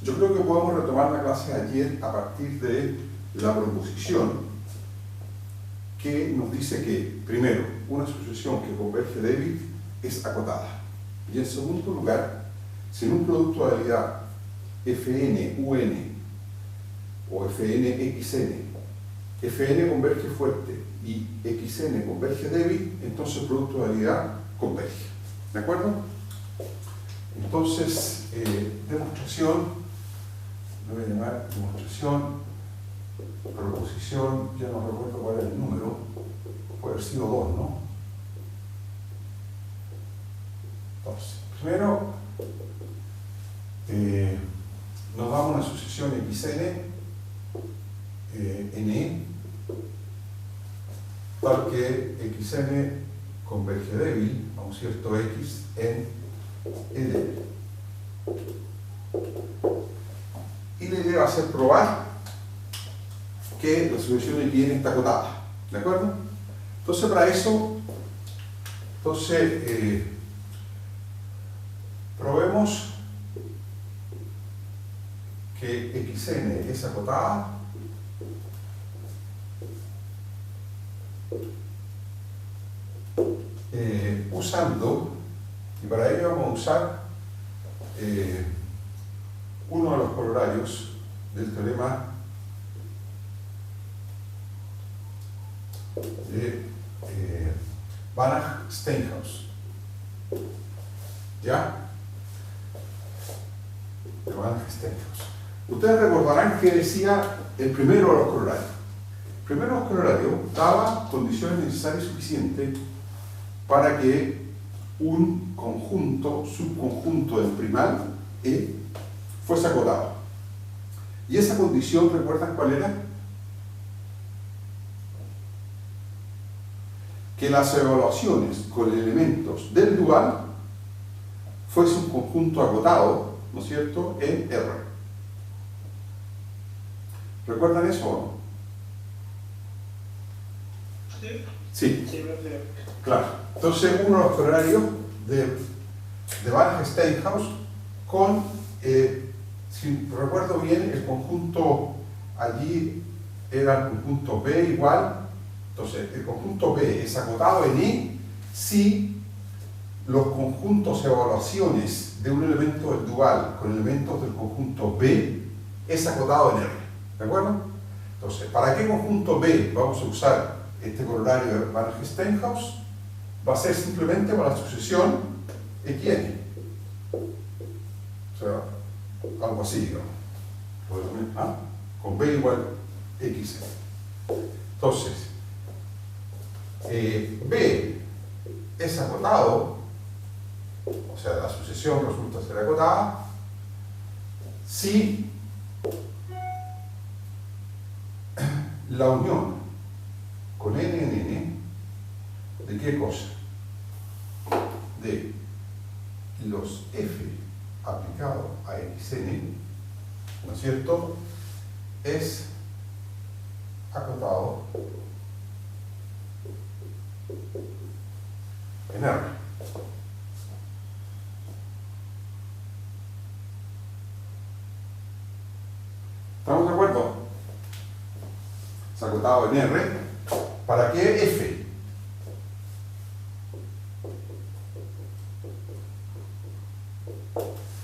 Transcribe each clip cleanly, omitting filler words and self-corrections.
yo creo que podemos retomar la clase de ayer a partir de la proposición que nos dice que, primero, una sucesión que converge débil es acotada. Y en segundo lugar, si en un producto de dualidad Fn-Un o Fn-Xn, Fn converge fuerte y Xn converge débil, entonces el producto de dualidad converge. ¿De acuerdo? Entonces, demostración, lo voy a llamar demostración, proposición, ya no recuerdo cuál era el número, puede haber sido 2, ¿no? Entonces, primero, nos damos una sucesión XN, NE, tal que XN converge débil a un cierto X en E débil. Y la idea va a ser probar que la sucesión XN está acotada. ¿De acuerdo? Entonces, para eso, probemos que Xn es acotada usando, y para ello vamos a usar uno de los corolarios del teorema de Banach-Steinhaus. ¿Ya? De Banach-Steinhaus. Ustedes recordarán que decía el primero de los corolarios. El primero de los corolarios daba condiciones necesarias y suficientes para que un conjunto, subconjunto del primal E, fuese acotado. Y esa condición, ¿recuerdan cuál era? Que las evaluaciones con elementos del dual fuese un conjunto acotado, ¿no es cierto?, en R. ¿Recuerdan eso o no? Sí. Sí, claro. Entonces, uno de los corolarios de Banach-Steinhaus con, si recuerdo bien, el conjunto allí era el conjunto B igual. Entonces, el conjunto B es acotado en E si los conjuntos evaluaciones de un elemento del dual con elementos del conjunto B es acotado en R. ¿De acuerdo? Entonces, ¿para qué conjunto B vamos a usar este corolario de Banach-Steinhaus? Va a ser simplemente para la sucesión XN. O sea, algo así, digamos. Con B igual XN. Entonces, B es acotado, o sea, la sucesión resulta ser acotada, si la unión con N en N, ¿de qué cosa? De los F aplicados a XN, ¿no es cierto?, es acotado en R. ¿Estamos de acuerdo? Es acotado en R. ¿Para qué F?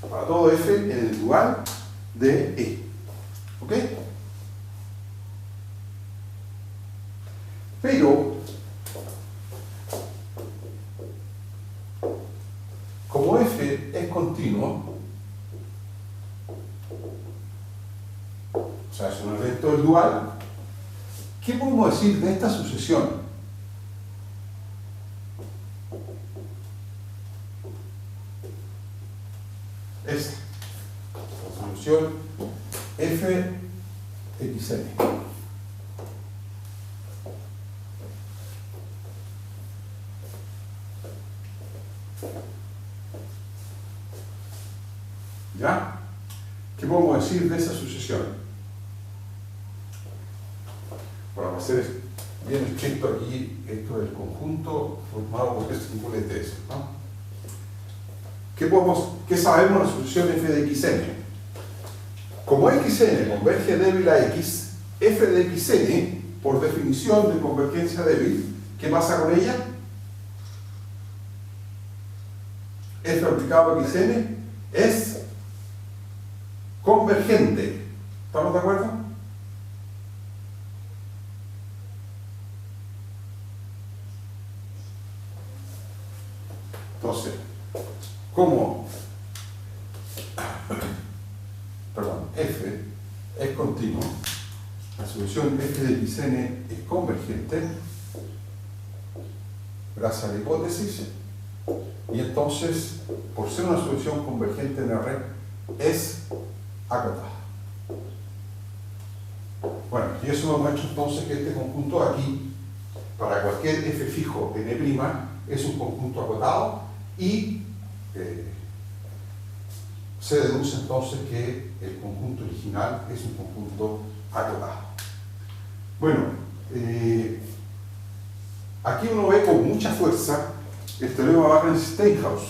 Para todo F en el dual de E. ¿Ok? Pero, como F es continuo, o sea, es un elemento del dual, ¿qué podemos decir de esta sucesión? Esta, la solución F(xn). ¿Ya? ¿Qué podemos decir de esa sucesión? Para ser bien estricto aquí, esto es el conjunto formado por este singulete S, ¿no? ¿Qué sabemos de la sucesión f de xn? como xn converge débil a x, f de xn, por definición de convergencia débil, ¿qué pasa con ella? F aplicado a xn es convergente. ¿Estamos de acuerdo? Entonces, como f es continuo, la solución f de xn es convergente, gracias a la hipótesis, y entonces, por ser una solución convergente en R, es acotada. Bueno, y eso nos muestra entonces que este conjunto aquí, para cualquier f fijo n', es un conjunto acotado y se deduce entonces que el conjunto original es un conjunto acotado. Bueno, aquí uno ve con mucha fuerza el teorema Barren-Steinhaus,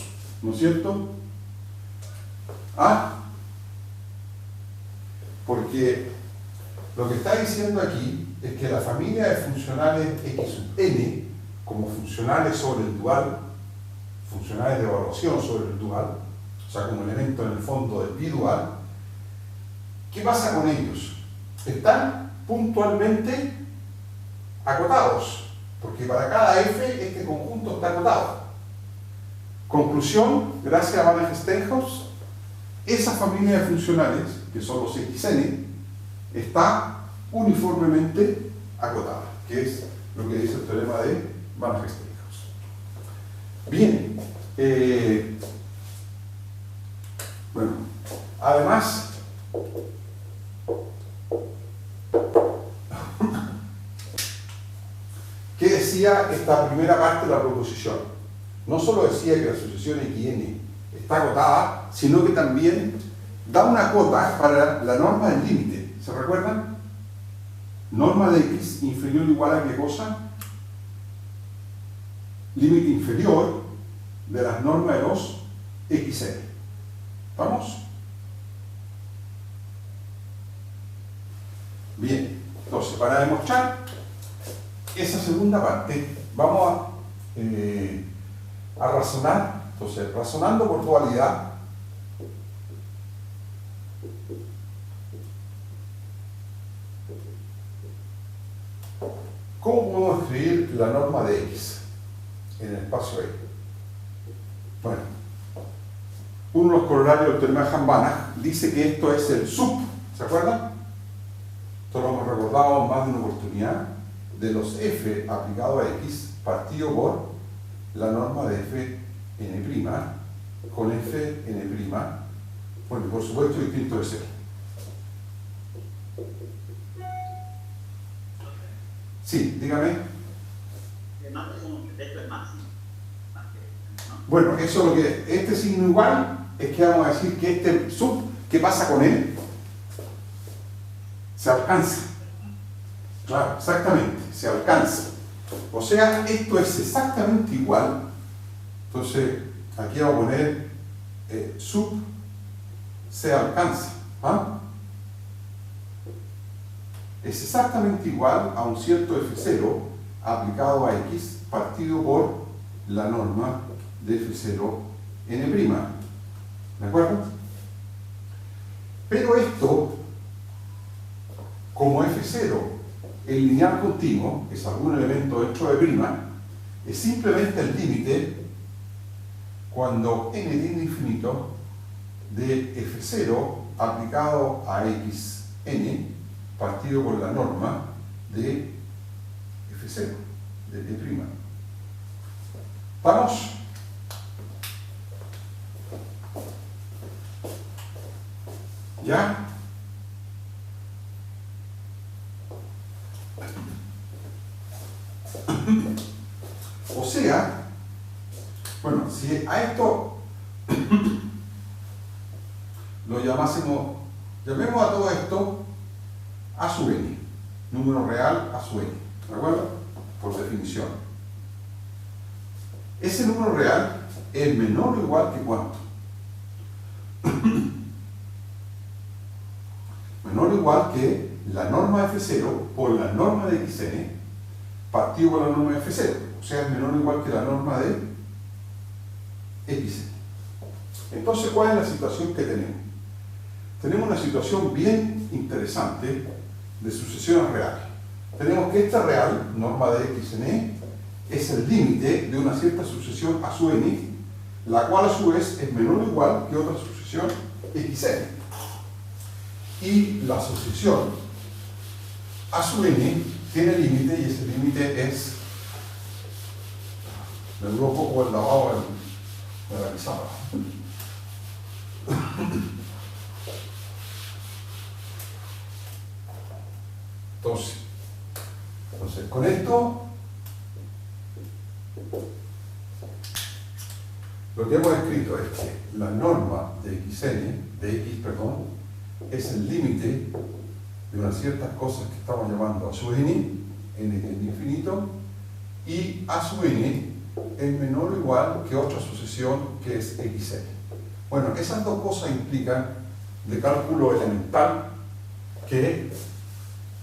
¿no es cierto? Porque lo que está diciendo aquí es que la familia de funcionales x sub n, como funcionales sobre el dual, funcionales de evaluación sobre el dual, o sea, como elemento en el fondo del bidual, ¿qué pasa con ellos? Están puntualmente acotados, porque para cada f este conjunto está acotado. Conclusión, gracias a Barren-Steinhaus, esa familia de funcionales, que son los xn, está uniformemente acotada, que es lo que dice el teorema de Barren-Steinhaus. Bien, bueno, además, ¿qué decía esta primera parte de la proposición? No solo decía que la asociación xn está acotada, sino que también da una cota para la norma del límite. ¿Se recuerdan? Norma de x inferior o igual a ¿qué cosa? Límite inferior de las normas de los xn. ¿Vamos? Bien, entonces para demostrar esa segunda parte vamos a razonar. Entonces, razonando por dualidad, ¿cómo podemos escribir la norma de x en el espacio E? Bueno, uno de los corolarios del teorema de Hahn-Banach dice que esto es el sub, ¿se acuerdan? Esto lo hemos recordado en más de una oportunidad, de los f aplicado a x partido por la norma de f n' con f n', bueno, por supuesto distinto de 0. Sí, dígame. Bueno, eso es lo que, este signo igual es que vamos a decir que este sub, ¿qué pasa con él? Se alcanza. Claro, exactamente, se alcanza. O sea, esto es exactamente igual. Entonces, aquí vamos a poner sub se alcanza. Es exactamente igual a un cierto f0 aplicado a x partido por la norma de f0 n'. ¿De acuerdo? Pero esto, como f0 es lineal continuo, es algún elemento dentro de prima, es simplemente el límite cuando n tiende a infinito de f0 aplicado a xn partido por la norma de f0, de p'. ¿Vamos? ¿Ya? O sea, bueno, si a esto lo llamásemos, llamemos a todo esto a sub n, número real a sub n, ¿de acuerdo? Por definición. Ese número real es menor o igual que ¿cuánto? igual que la norma de F0 por la norma de XN partido por la norma de F0, o sea, es menor o igual que la norma de XN. Entonces, ¿cuál es la situación que tenemos? Tenemos una situación bien interesante de sucesiones reales. Tenemos que esta real, norma de XN, es el límite de una cierta sucesión a su n, la cual a su vez es menor o igual que otra sucesión XN. Y la sucesión a su n tiene límite, y ese límite es, me duró un poco el lavado de la pizarra. Entonces, con esto, lo que hemos escrito es que la norma de XN, de X, perdón, es el límite de unas ciertas cosas que estamos llamando a su n, n que es infinito, y a su n es menor o igual que otra sucesión que es XN. Bueno, esas dos cosas implican de cálculo elemental que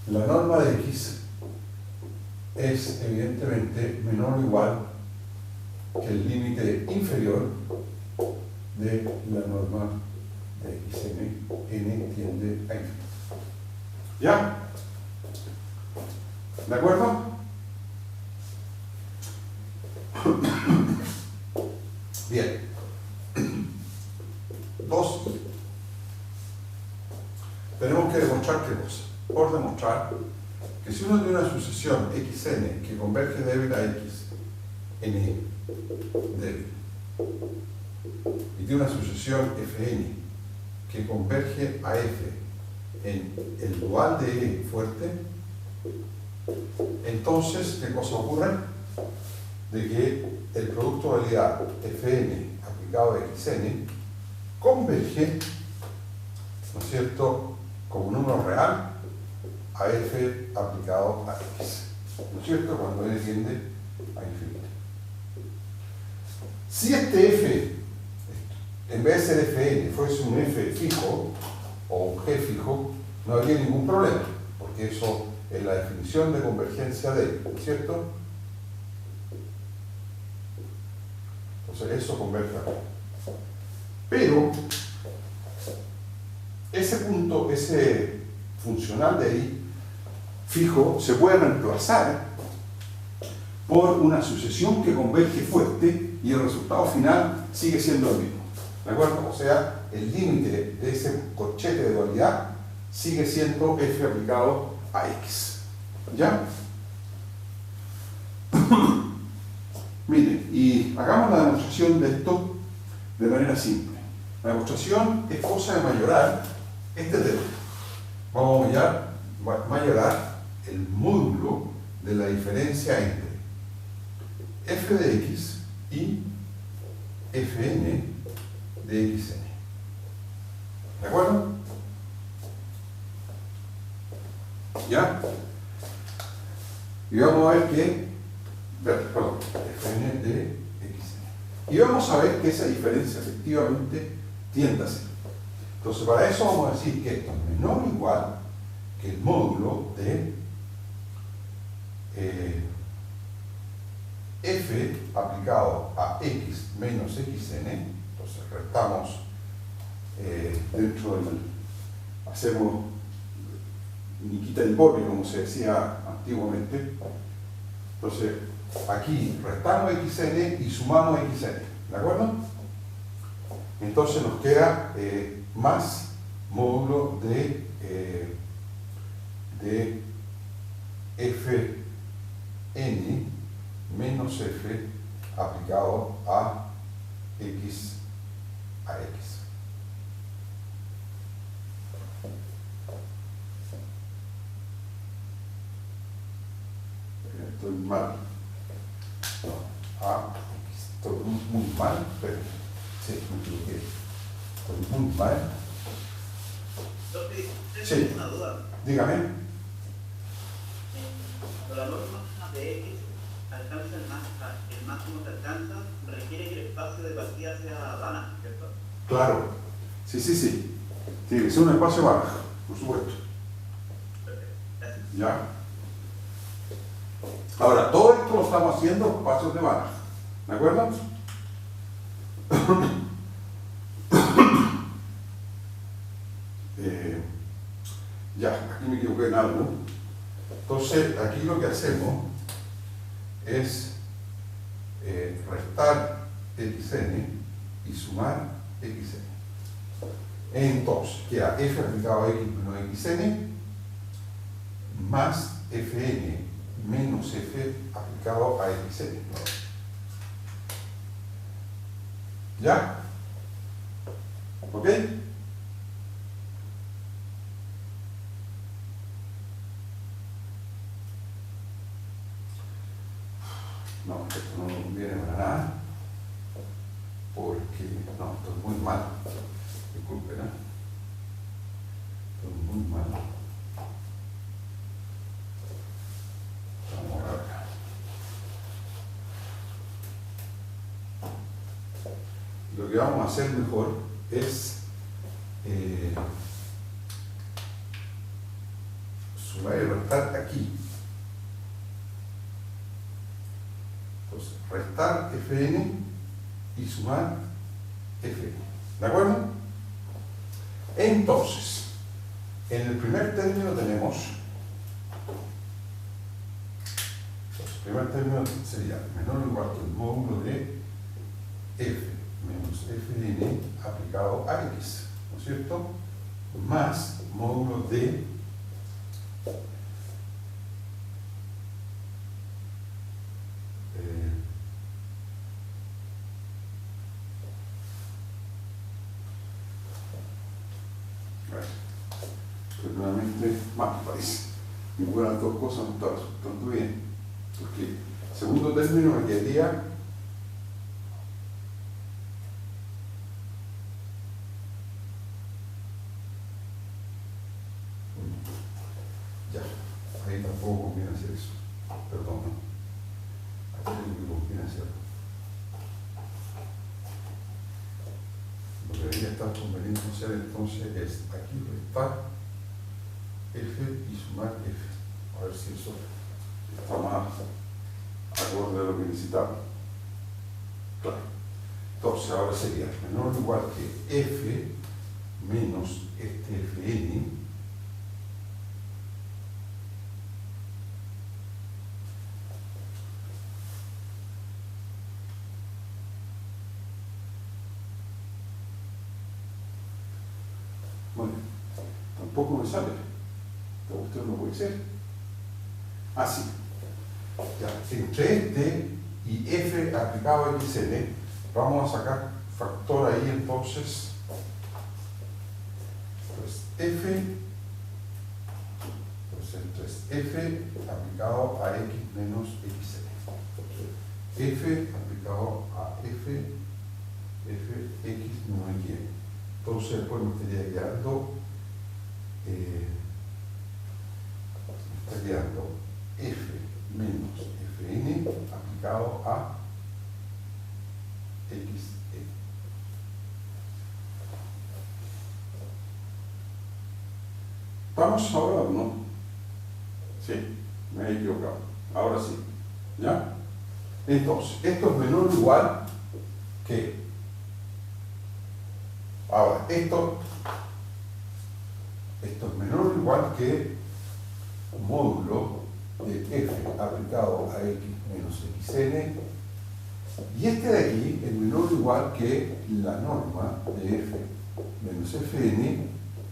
la norma de X es evidentemente menor o igual que el límite inferior de la norma de XN, n tiende a infinito. ¿Ya? ¿De acuerdo? Bien. 2. Tenemos que demostrar qué cosa. Por demostrar que si uno tiene una sucesión XN que converge débil a X, N débil, y tiene una sucesión Fn que converge a F en el dual de E fuerte, entonces, ¿qué cosa ocurre? De que el producto de validad Fn aplicado a Xn converge, ¿no es cierto?, como número real a F aplicado a X, ¿no es cierto?, cuando N tiende a infinito. Si este F, en vez de ser Fn, fuese un F fijo o un G fijo, no habría ningún problema, porque eso es la definición de convergencia de él, ¿no es cierto? Entonces eso converge acá. Pero ese punto, ese funcional de ahí, fijo, se puede reemplazar por una sucesión que converge fuerte y el resultado final sigue siendo el mismo. ¿De acuerdo? O sea, el límite de ese corchete de dualidad sigue siendo F aplicado a X. ¿Ya? Miren, y hagamos la demostración de esto de manera simple. La demostración es cosa de mayorar este término. Vamos a mayorar el módulo de la diferencia entre f de x y fn de xn. ¿De acuerdo? ¿Ya? Y vamos a ver que, perdón, fn de xn. Y vamos a ver que esa diferencia efectivamente tiende a ser. Entonces, para eso vamos a decir que esto es menor o igual que el módulo de f aplicado a x menos xn. Entonces, restamos dentro del, hacemos niquita el pobre, como se decía antiguamente. Entonces, aquí restamos xn y sumamos xn, ¿de acuerdo? Entonces nos queda más módulo de fn menos f aplicado a x a x. Estoy mal. No, estoy muy mal, pero sí, me equivoqué. Estoy muy mal. Sí, una duda. Dígame. La norma de X alcanza el máximo que alcanza, requiere que el espacio de partida sea Banach, ¿cierto? Claro. Sí. Tiene que ser un espacio Banach, por supuesto. ¿Ya? Ahora, todo esto lo estamos haciendo con pasos de Banach. ¿De acuerdo? Ya, aquí me equivoqué en algo. Entonces, aquí lo que hacemos es restar xn y sumar xn. Entonces, queda f aplicado a x menos xn más fn menos f aplicado a xn. ¿Ya? ¿Ok? No, esto no me conviene para nada, porque no, esto es muy malo. Disculpen, ¿eh? Esto es muy malo. Vamos a ver. Lo que vamos a hacer mejor es sumar y restar aquí. Entonces, restar fn y sumar fn. ¿De acuerdo? Entonces, en el primer término tenemos, el primer término sería menor o igual que el módulo de f menos fn aplicado a x, ¿no es cierto? Más módulo de nuevamente más, parece. Ninguna de las dos cosas no está resultando bien. Porque el segundo término me quedaría ya, ahí tampoco conviene hacer eso. Perdón, ¿no? Aquí es lo que conviene hacer. Lo que debería estar conveniente hacer entonces es aquí restar f y sumar f. A ver si eso está más acorde a lo que necesitamos. Claro. Entonces ahora sería menor o igual que f menos este fn bueno, tampoco me sale. Esta cuestión no puede ser. Así. Ya, entre este y f aplicado a xn, vamos a sacar factor ahí entonces. Pues f, entonces f aplicado a x menos xn. F aplicado a f x menos y. Entonces después me estaría quedando f menos fn aplicado a xn. ¿Estamos ahora o no? Sí, me he equivocado. Ahora sí. ¿Ya? Entonces, esto es menor o igual que. Ahora, esto es menor o igual que módulo de f aplicado a x menos xn, y este de aquí es menor o igual que la norma de f menos fn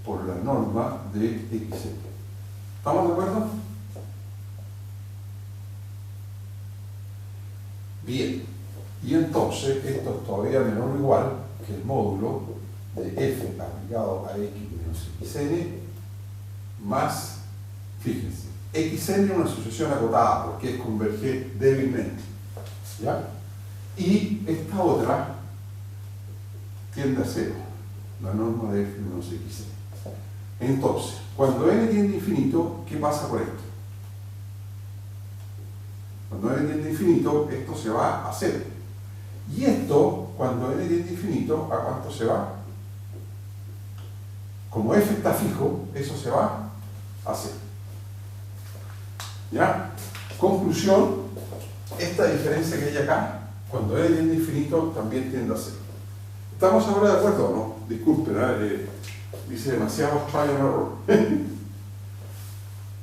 por la norma de xn. ¿Estamos de acuerdo? Bien, y entonces esto es todavía menor o igual que el módulo de f aplicado a x menos xn más, fíjense, xn es una asociación acotada porque es converger débilmente, ¿ya? Y esta otra tiende a cero, la norma de f menos xn. Entonces, cuando n tiende a infinito, ¿qué pasa por esto? Cuando n tiende a infinito, esto se va a cero. Y esto, cuando n tiende a infinito, ¿a cuánto se va? Como f está fijo, eso se va a cero. ¿Ya? Conclusión, esta diferencia que hay acá, cuando n tiende a infinito, también tiende a 0. ¿Estamos ahora de acuerdo o no? Disculpen, dice demasiado trial and error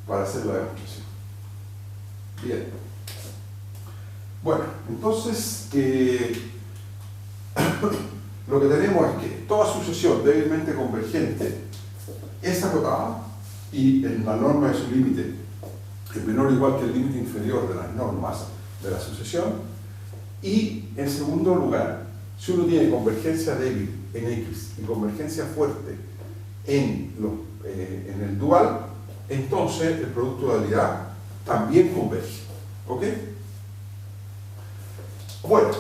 para hacer la demostración. Bien. Bueno, entonces, lo que tenemos es que toda sucesión débilmente convergente es acotada y en la norma de su límite es menor o igual que el límite inferior de las normas de la sucesión. Y en segundo lugar, si uno tiene convergencia débil en X y convergencia fuerte en el dual, entonces el producto de dualidad también converge. ¿Ok? Bueno,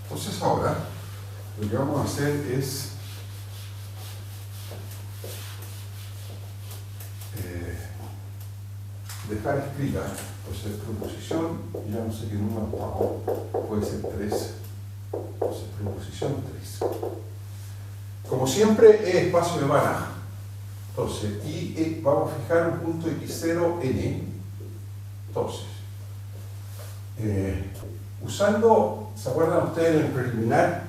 entonces ahora lo que vamos a hacer es dejar escrita, entonces proposición, ya no sé qué número puede ser 3, entonces proposición 3. Como siempre es espacio de Banach. Entonces, y vamos a fijar un punto x0 en E. Entonces, usando, ¿se acuerdan ustedes en el preliminar?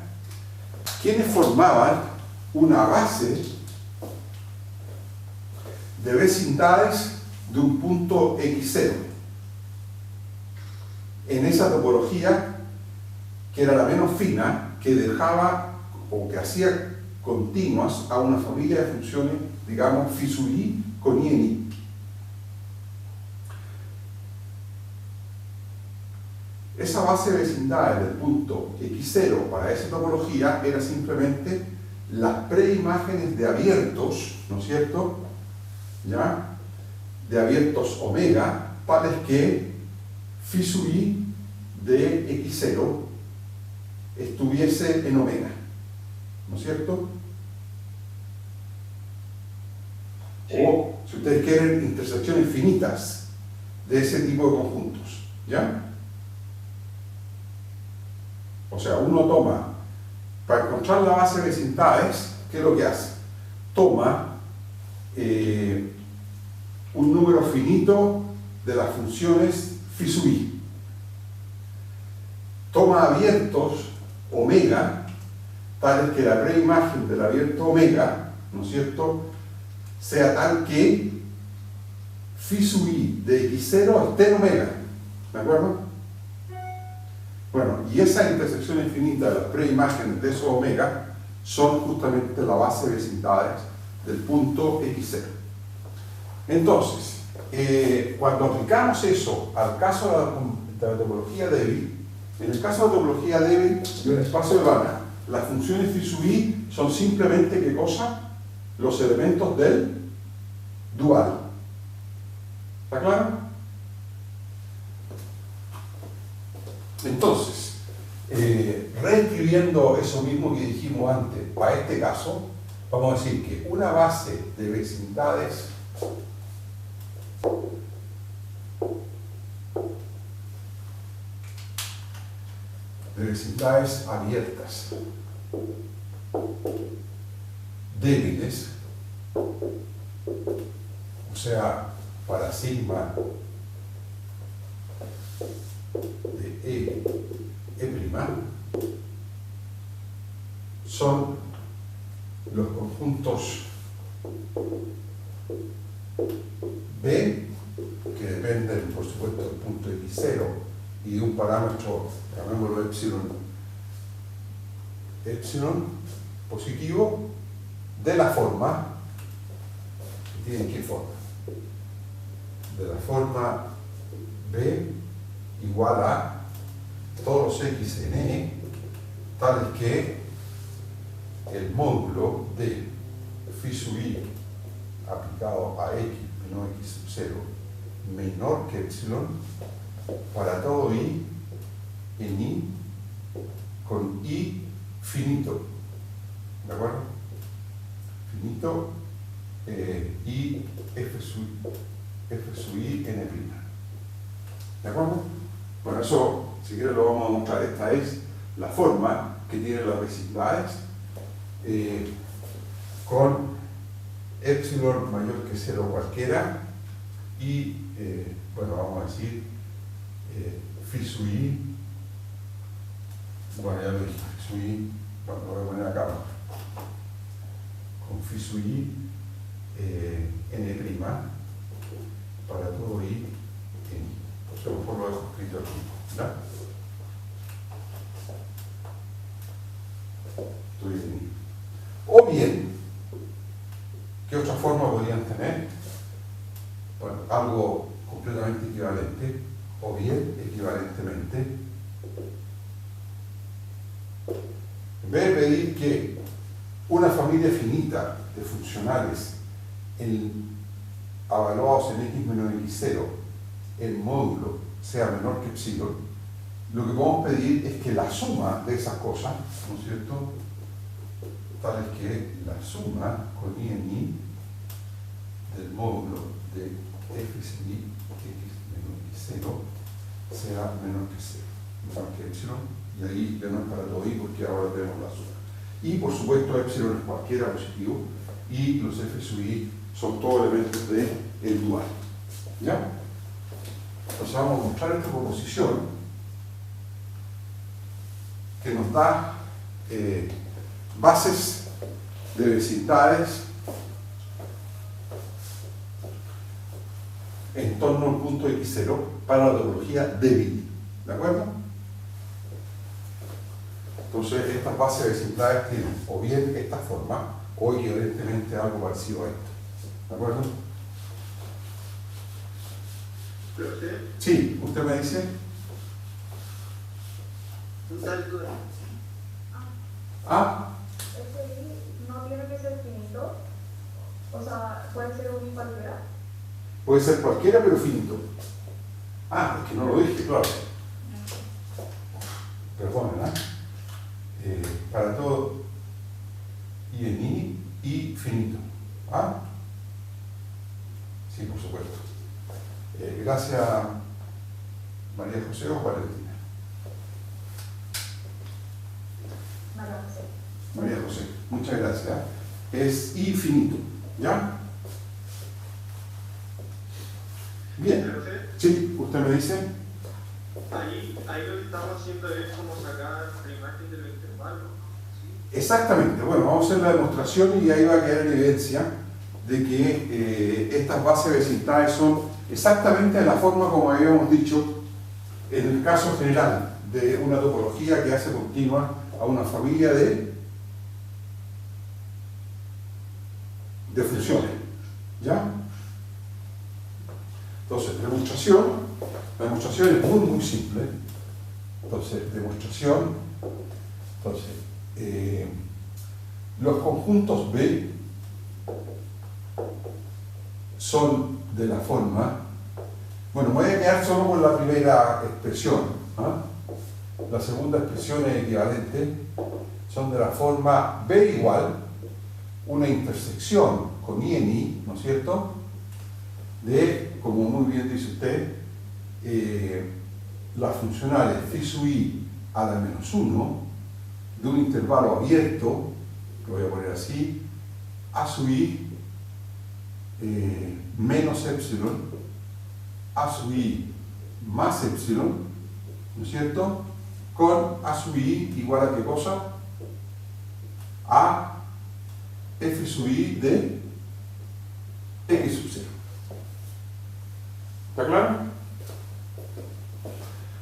¿Quiénes formaban una base de vecindades de un punto x0? En esa topología, que era la menos fina, que dejaba o que hacía continuas a una familia de funciones, digamos, phi sub i con i en i. Esa base de vecindades del punto x0 para esa topología era simplemente las preimágenes de abiertos, ¿no es cierto? ¿Ya? De abiertos omega, tales que phi sub i de x0 estuviese en omega, ¿no es cierto? O, si ustedes quieren, intersecciones finitas de ese tipo de conjuntos, ¿ya? O sea, uno toma, para encontrar la base de vecindades, ¿qué es lo que hace? Toma un número finito de las funciones phi sub i. Toma abiertos omega, tales que la preimagen del abierto omega, ¿no es cierto?, sea tal que phi sub i de x0 esté en omega, ¿de acuerdo? Bueno, y esa intersección infinita de las preimágenes de esos omega son justamente la base de vecindades del punto x0. Entonces, cuando aplicamos eso al caso de la topología débil, en el caso de la topología débil del espacio de Banach, las funciones phi sub i son simplemente, ¿qué cosa? Los elementos del dual. ¿Está claro? Entonces, reescribiendo eso mismo que dijimos antes, para este caso, vamos a decir que una base de vecindades abiertas débiles, o sea, para sigma de E', son los conjuntos B, que dependen, por supuesto, del punto x0 y de un parámetro, llamémoslo epsilon positivo, de la forma, ¿tienen qué forma? De la forma B igual a todos los x en E, tales que el módulo de phi sub i aplicado a x menos x sub 0 menor que epsilon para todo i en i con i finito, ¿de acuerdo? Finito y f sub i n', ¿de acuerdo? Bueno, eso, si quieren lo vamos a mostrar. Esta es la forma que tienen las vecindades con epsilon mayor que 0 cualquiera y, bueno, vamos a decir phi sub i, bueno, ya lo dije, phi sub i, bueno, lo voy a poner acá con phi sub i n' para todo i en i. Entonces, mejor lo dejo escrito aquí, ¿ya? Estoy en i. O bien, ¿qué otra forma podrían tener? Bueno, algo completamente equivalente, o bien equivalentemente. En vez de pedir que una familia finita de funcionales evaluados en x menos x0, el módulo sea menor que epsilon, lo que podemos pedir es que la suma de esas cosas, ¿no es cierto?, tal es que la suma con i en i del módulo de f sub i x menos x0 sea menor que 0, menor que epsilon, y ahí ya no es para todo i porque ahora tenemos la suma. Y por supuesto epsilon es cualquiera positivo y los f sub i son todos elementos del dual. ¿Ya? Entonces vamos a mostrar esta proposición que nos da bases de vecindades en torno al punto x0 para la topología débil. ¿De acuerdo? Entonces estas bases de vecindades tienen o bien esta forma o evidentemente algo parecido a esto. ¿De acuerdo? Sí, usted me dice. Ah. ¿No tiene que ser finito? O sea, puede ser un cualquiera. Puede ser cualquiera, pero finito. Ah, es que no lo dije, claro. Perdonen, ¿eh? Para todo i en i y finito. ¿Ah? Sí, por supuesto. Gracias, María José o Valentina. María José, muchas gracias. Es i finito, ¿ya? Bien. Sí, usted me dice. Ahí lo que estamos haciendo es como sacar la imagen del intervalo. ¿Sí? Exactamente. Bueno, vamos a hacer la demostración y ahí va a quedar en evidencia de que estas bases de vecindades son exactamente de la forma como habíamos dicho en el caso general de una topología que hace continua a una familia de funciones. ¿Ya? Entonces, la demostración es muy simple. Entonces, los conjuntos B son de la forma, bueno, me voy a quedar solo con la primera expresión, ¿ah? La segunda expresión es equivalente, son de la forma B igual, una intersección con i en i, ¿no es cierto?, de, como muy bien dice usted, las funcionales phi sub i a la menos 1 de un intervalo abierto, lo voy a poner así, a sub i menos epsilon, a sub i más epsilon, ¿no es cierto?, con a sub i igual a ¿qué cosa? A f sub i de x sub 0. ¿Está claro?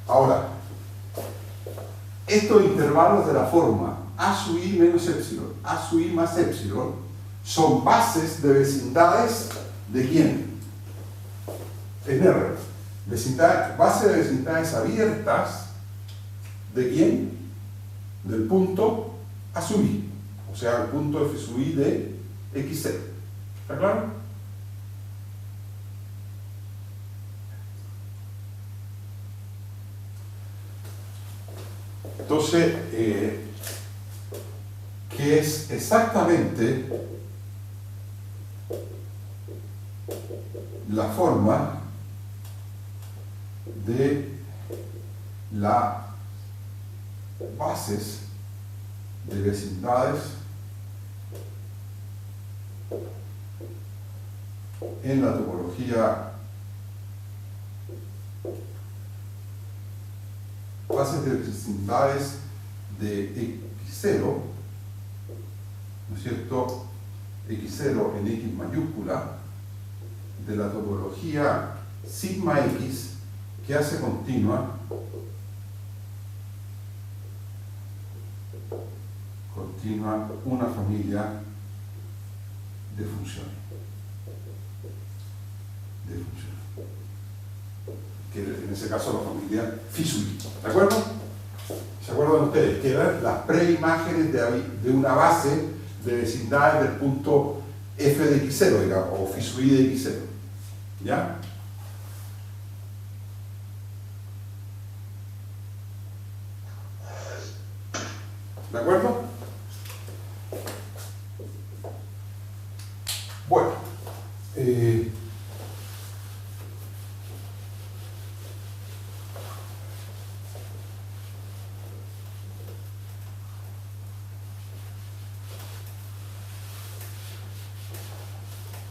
Ahora, estos intervalos de la forma a sub i menos epsilon, a sub i más epsilon, son bases de vecindades ¿de quién? Es Nerrer. Base de vecindades abiertas ¿de quién? Del punto a sub i, o sea, el punto f sub i de x0. ¿Está claro? Entonces, que es exactamente la forma de las bases de vecindades en la topología bases de vecindades de X0, ¿no es cierto? X0 en X mayúscula, de la topología sigma X que hace continua una familia de funciones. Que en ese caso la familia Fisui. ¿De acuerdo? ¿Se acuerdan ustedes? Que eran las preimágenes de una base de vecindades del punto f de x0, digamos, o Fisui de x0. ¿Ya? ¿De acuerdo? Bueno,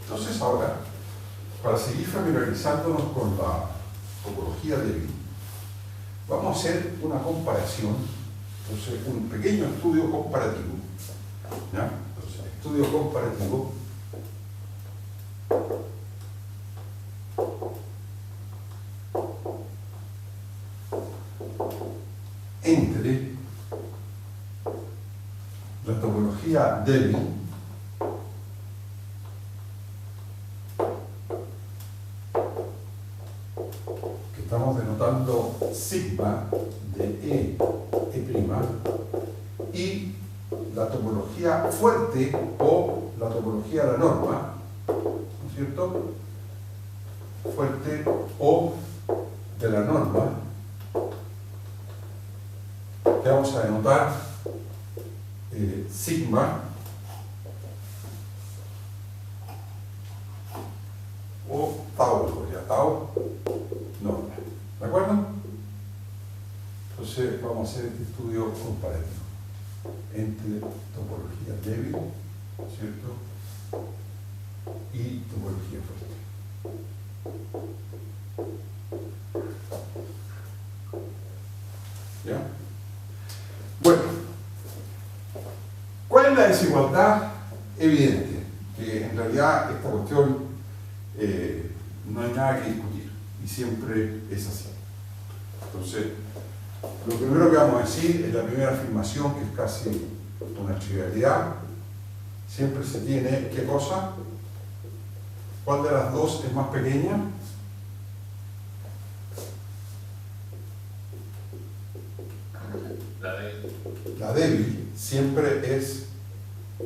entonces ahora, para seguir familiarizándonos con la topología débil, vamos a hacer una comparación, entonces un pequeño estudio comparativo. ¿Ya? Entonces, estudio comparativo entre la topología débil que estamos denotando sigma de E' y la topología fuerte o la topología de la norma, ¿no es cierto? Fuerte o de la norma, que vamos a denotar sigma o tau, ya tau norma. ¿De acuerdo? Entonces vamos a hacer este estudio comparativo entre topología débil, ¿cierto? Y topología fuerte. ¿Ya? Bueno, ¿cuál es la desigualdad evidente? Que en realidad esta cuestión no hay nada que discutir y siempre es así. Entonces, lo primero que vamos a decir es la primera afirmación, que es casi una trivialidad. Siempre se tiene, ¿qué cosa? ¿Cuál de las dos es más pequeña? La débil siempre es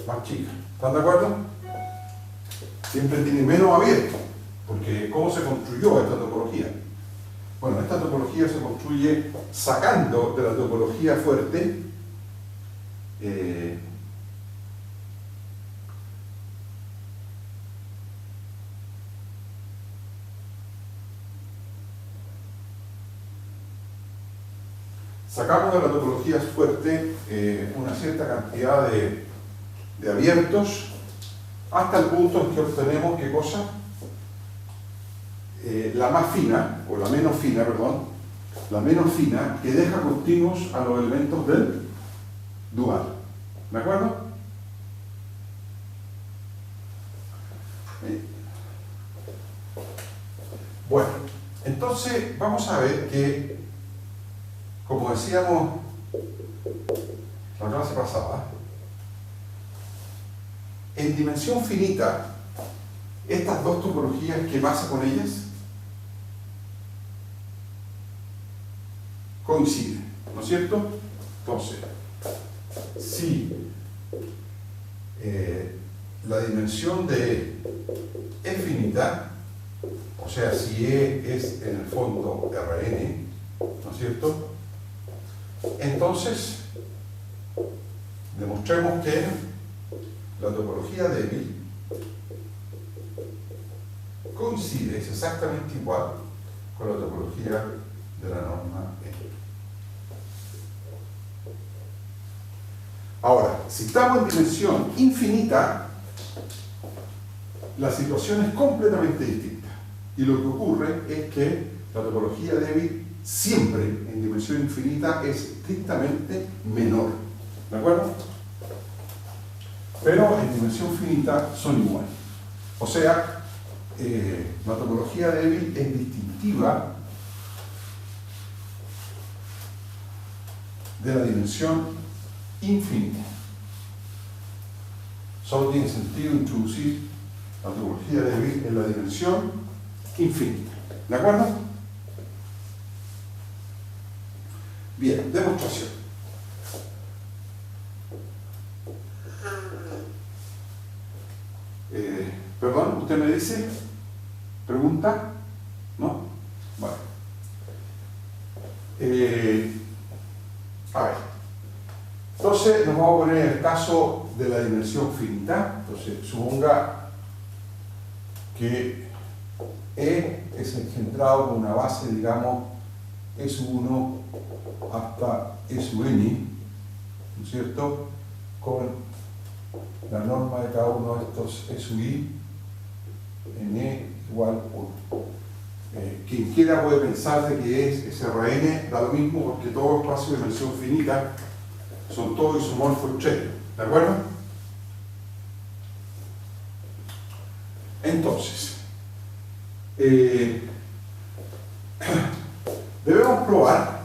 más chica. ¿Están de acuerdo? Siempre tiene menos abierto. Porque ¿cómo se construyó esta topología? Bueno, esta topología se construye sacando de la topología fuerte sacamos de la topología fuerte una cierta cantidad de abiertos hasta el punto en que obtenemos, ¿qué cosa? La más fina, o la menos fina, perdón, la menos fina que deja continuos a los elementos del dual. ¿De acuerdo? Bueno, entonces vamos a ver que, como decíamos la clase pasada, en dimensión finita, estas dos topologías, ¿qué pasa con ellas? Coinciden, ¿no es cierto? Entonces, si la dimensión de E es finita, o sea, si E es en el fondo Rn, ¿no es cierto? Entonces, demostremos que la topología débil coincide, es exactamente igual con la topología de la norma E. Ahora, si estamos en dimensión infinita, la situación es completamente distinta. Y lo que ocurre es que la topología débil siempre en dimensión infinita es estrictamente menor. ¿De acuerdo? Pero en dimensión finita son iguales. O sea, la topología débil es distintiva de la dimensión infinita. Solo tiene sentido introducir la topología débil en la dimensión infinita. ¿De acuerdo? Bien, demostración. Perdón, ¿usted me dice? ¿Pregunta? ¿No? Vale. A ver. Entonces nos vamos a poner el caso de la dimensión finita. Entonces, suponga que E es engendrado con una base, digamos, E sub 1 hasta E sub n, ¿no es cierto? Con la norma de cada uno de estos E sub i en E igual 1. Quien quiera puede pensar de que es SRN, da lo mismo porque todo espacio de dimensión finita son todos isomorfos estrechos. ¿De acuerdo? Entonces, debemos probar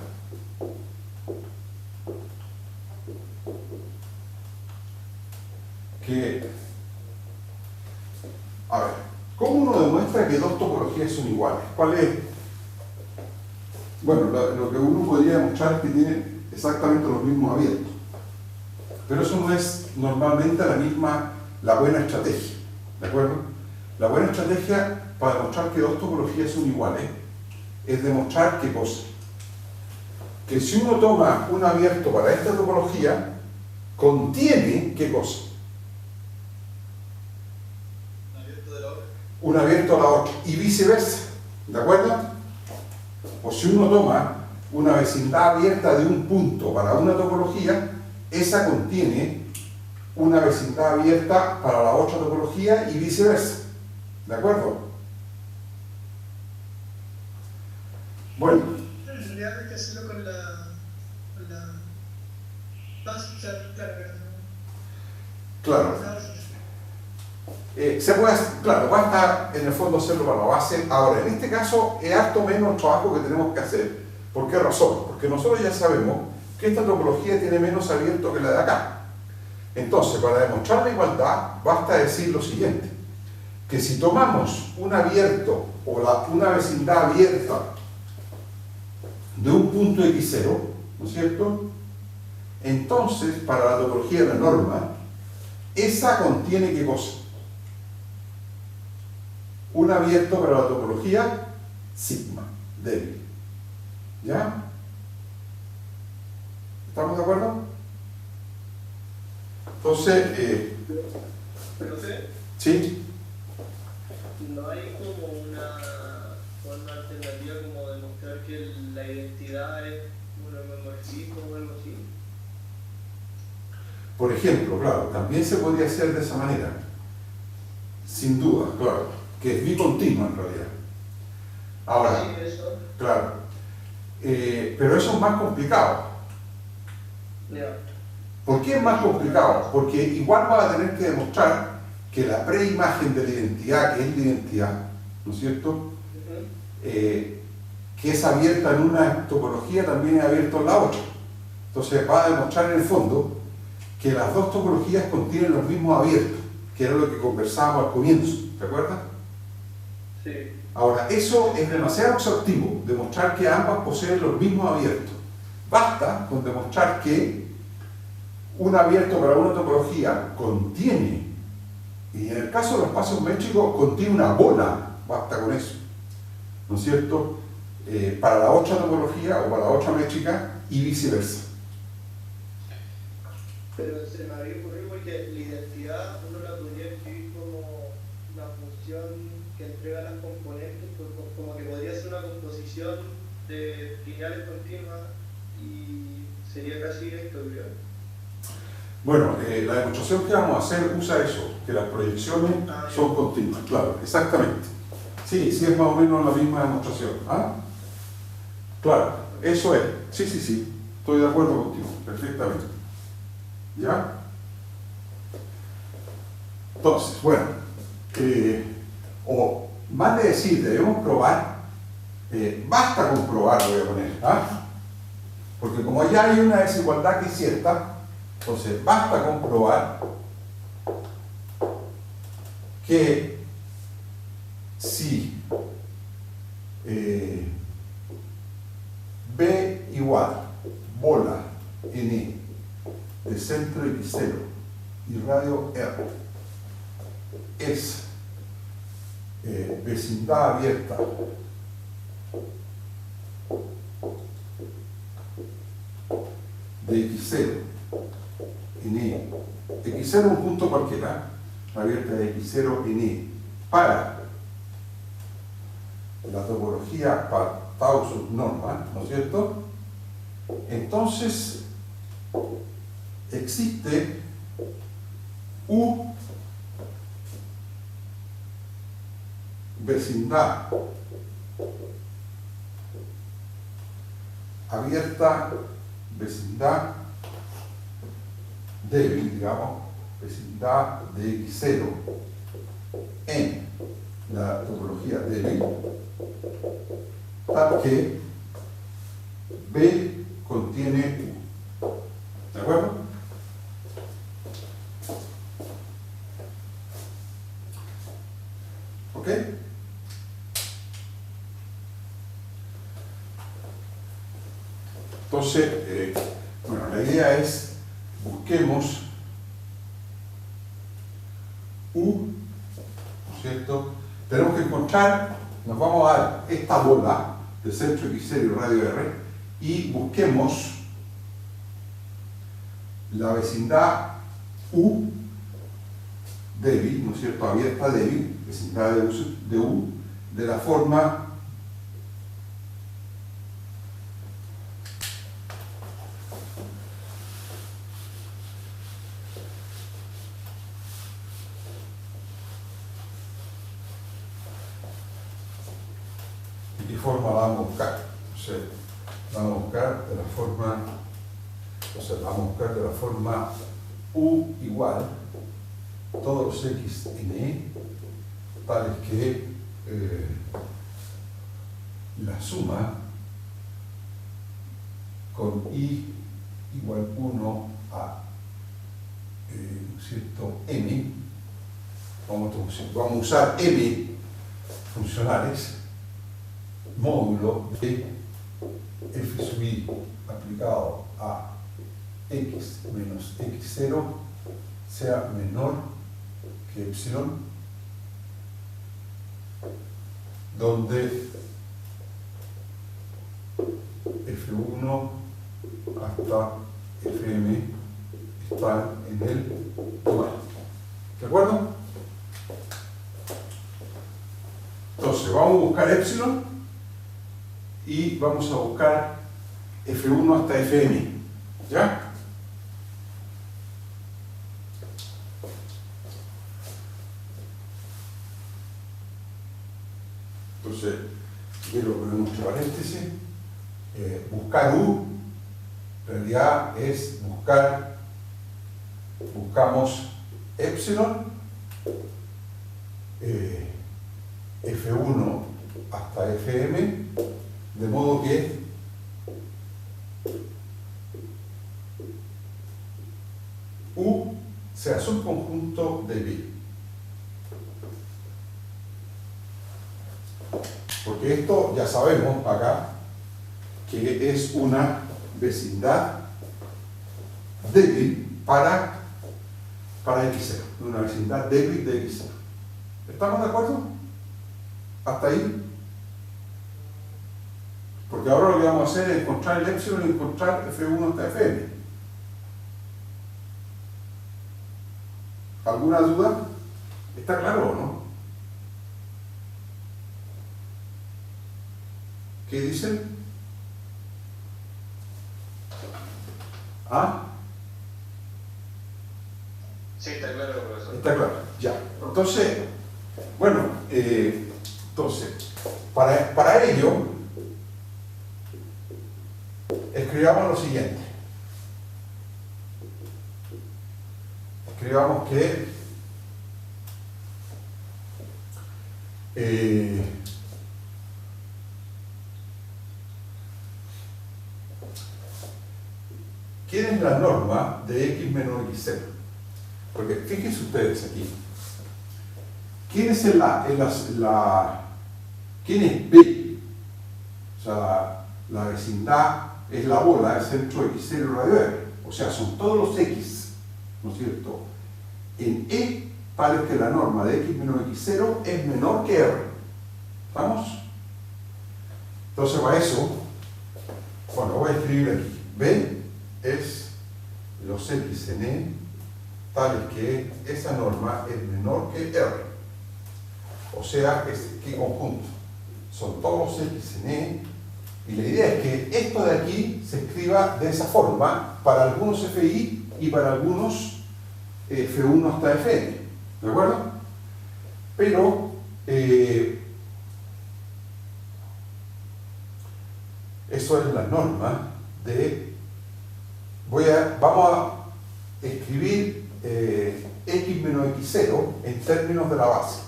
que, a ver, ¿cómo uno demuestra que dos topologías son iguales? ¿Cuál es? Bueno, lo que uno podría demostrar es que tienen exactamente los mismos abiertos. Pero eso no es normalmente la buena estrategia. ¿De acuerdo? La buena estrategia para demostrar que dos topologías son iguales es demostrar qué cosa. Que si uno toma un abierto para esta topología, contiene qué cosa. Un abierto a la otra y viceversa, ¿de acuerdo? O si uno toma una vecindad abierta de un punto para una topología, esa contiene una vecindad abierta para la otra topología y viceversa, ¿de acuerdo? Bueno. En realidad hay que hacerlo con la base, Claro. Se puede hacer, claro, basta en el fondo hacerlo para la base. Ahora, en este caso es harto menos el trabajo que tenemos que hacer. ¿Por qué razón? Porque nosotros ya sabemos que esta topología tiene menos abierto que la de acá. Entonces, para demostrar la igualdad, basta decir lo siguiente: que si tomamos un abierto o una vecindad abierta de un punto x0, ¿no es cierto? Entonces, para la topología de la norma, esa contiene ¿qué cosa? Un abierto para la topología sigma, débil. ¿Ya? ¿Estamos de acuerdo? Entonces, ¿Profe? ¿sí? ¿No hay como una forma alternativa como demostrar que la identidad es un homomorfismo o algo así? Por ejemplo, claro, también se podría hacer de esa manera. Sin duda, claro, que es bicontinua en realidad. Ahora, Sí, eso. claro, pero eso es más complicado. Ya. ¿Por qué es más complicado? Porque igual vas a tener que demostrar que la preimagen de la identidad, que es la identidad, ¿no es cierto? Que es abierta en una topología, también es abierta en la otra. Entonces va a demostrar en el fondo que las dos topologías contienen los mismos abiertos, que era lo que conversábamos al comienzo, ¿te acuerdas? Sí. Ahora, eso es demasiado exhaustivo, demostrar que ambas poseen los mismos abiertos. Basta con demostrar que un abierto para una topología contiene, y en el caso de los espacios métricos, contiene una bola, basta con eso, ¿no es cierto? Para la otra topología o para la otra métrica y viceversa. Pero se me había ocurrido porque la identidad uno la podría escribir como una función que entrega las componentes, pues, como que podría ser una composición de lineales continuas y sería casi esto, creo. Bueno, la demostración que vamos a hacer usa eso, que las proyecciones son continuas, claro, exactamente. Sí, sí es más o menos la misma demostración. ¿Ah? Claro, eso es. Sí, sí, sí, estoy de acuerdo contigo, perfectamente. ¿Ya? Entonces, bueno, o más de decir, debemos probar, basta con probar, voy a poner, ¿ah? Porque como ya hay una desigualdad que es cierta, entonces basta con probar que si B igual bola N de centro X0 y radio R es vecindad abierta de X0 en E, X0 un punto cualquiera, abierta de X0 en E para la topología para tau subnormal, ¿no es cierto? Entonces existe U vecindad abierta, vecindad débil, digamos, vecindad de X0 en la topología débil, tal que B contiene U. ¿De acuerdo? ¿Ok? Entonces, bueno, la idea es busquemos U, ¿no es cierto? Tenemos que encontrar, nos vamos a dar esta bola de centro X0 y radio R y busquemos la vecindad U débil, ¿no es cierto? Abierta débil, vecindad de U, de la forma forma la vamos a buscar. Entonces, la vamos a buscar de la forma, entonces la vamos a buscar de la forma U igual todos los X en E, tales que la suma con I igual 1 a ¿cierto? M, vamos a usar M funcionales, módulo de f sub i aplicado a x menos x0 sea menor que epsilon, donde f1 hasta fm están en el dual. ¿De acuerdo? Entonces vamos a buscar epsilon y vamos a buscar F1 hasta Fm, ¿ya? Entonces, quiero poner nuestro paréntesis, buscar U, en realidad es buscamos epsilon, F1 hasta Fm, de modo que U sea subconjunto de B. Porque esto ya sabemos acá que es una vecindad débil para X0, una vecindad débil de X0. ¿Estamos de acuerdo? ¿Hasta ahí? Porque ahora lo que vamos a hacer es encontrar el epsilon y encontrar F1 hasta Fm. ¿Alguna duda? ¿Está claro o no? ¿Qué dicen? ¿Ah? está claro, ya. Entonces, bueno, entonces, para ello, escribamos lo siguiente. Escribamos que ¿quién es la norma de x menos x0? Porque fíjense ustedes aquí. ¿Quién es quién es B? O sea, la vecindad es la bola, el centro x0 y radio R. O sea, son todos los x, ¿no es cierto? En E, tal es que la norma de x menos x0 es menor que R. ¿Estamos? Entonces, para eso, bueno, voy a escribir aquí. B es los x en E, tal es que esa norma es menor que R. O sea, ¿qué conjunto? Son todos los x en E, y la idea es que esto de aquí se escriba de esa forma para algunos FI y para algunos F1 hasta Fn, ¿de acuerdo? Pero eso es la norma de vamos a escribir x menos x0 en términos de la base.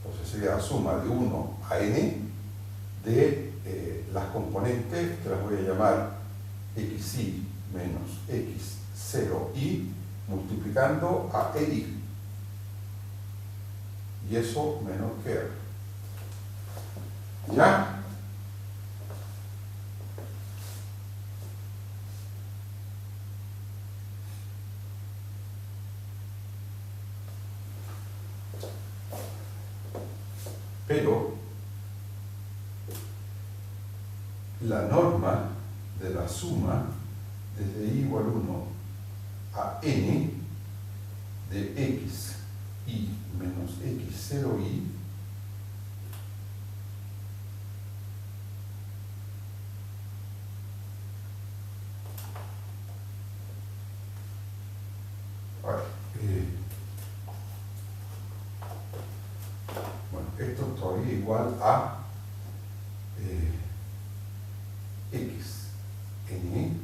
Entonces sería la suma de 1 a n de las componentes, que las voy a llamar xi menos x0i, multiplicando a ei. Y eso menor que r. ¿Ya? Pero la norma de la suma desde i igual 1 a n de x i menos x0i bueno, esto todavía igual a x n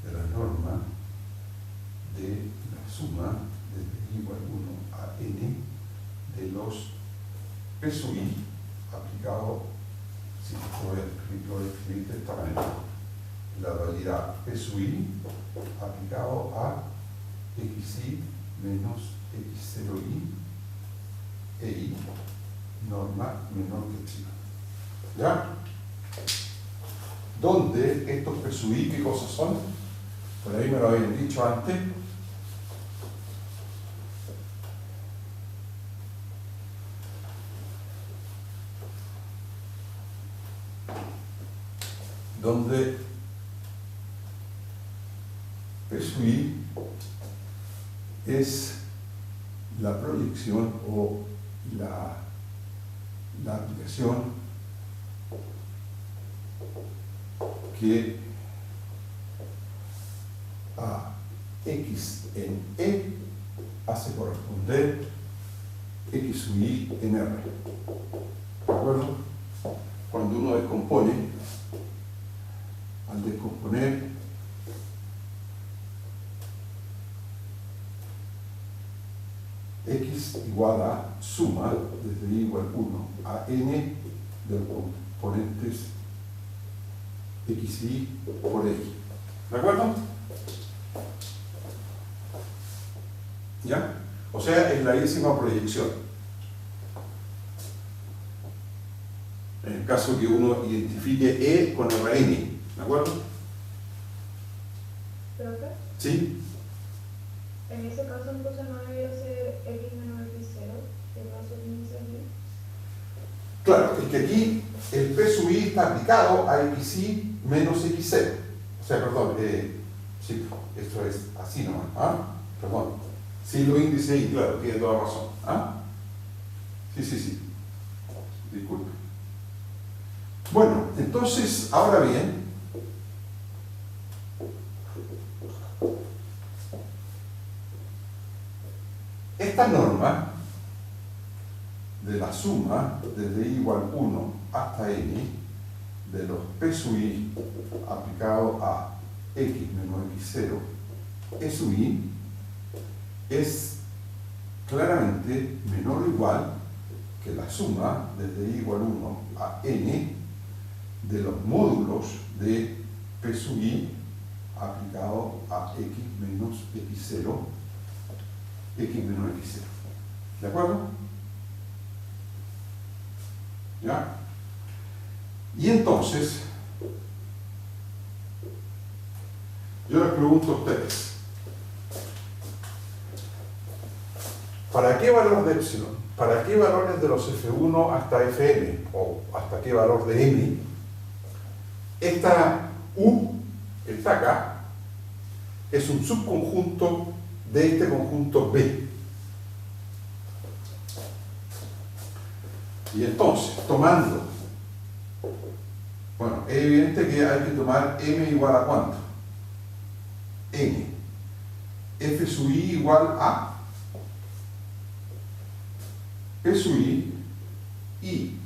de la norma de la suma desde i igual 1 a n de los P sub i aplicado, si lo voy a escribir de esta manera, la dualidad P sub i aplicado a xi menos x0i e i, norma menor que epsilon. ¿Ya? ¿Dónde estos P sub i qué cosas son? Por ahí me lo habían dicho antes. Donde P sub i es la proyección o la aplicación que a x en E hace corresponder x sub i en R. ¿De acuerdo? Cuando uno descompone, al descomponer x igual a suma desde i igual 1 a n de los componentes xi por y. ¿De acuerdo? ¿Ya? O sea, es la décima proyección. En el caso que uno identifique E con Rn. ¿De acuerdo? ¿Profe? ¿Sí? En ese caso entonces no debería ser x menos x0, que va a ser índice aquí. Claro, es que aquí el P sub i está aplicado a xi menos x0. O sea, perdón, sí, esto es así nomás. ¿Ah? Perdón. Sí, los índices y claro, tiene toda razón. ¿Ah? Sí. Disculpe. Bueno, entonces, ahora bien, esta norma de la suma desde i igual 1 hasta n de los p sub i aplicado a x menos x0 e sub i es claramente menor o igual que la suma desde i igual 1 a n de los módulos de p sub i aplicado a x menos x0, x menos x0. ¿De acuerdo? ¿Ya? Y entonces, yo les pregunto a ustedes, ¿para qué valor de epsilon? ¿Para qué valores de los F1 hasta Fn? ¿O hasta qué valor de m? Esta U, que está acá, es un subconjunto de este conjunto B. Y entonces, tomando, bueno, es evidente que hay que tomar m igual a ¿cuánto? N. F sub i igual a P sub i y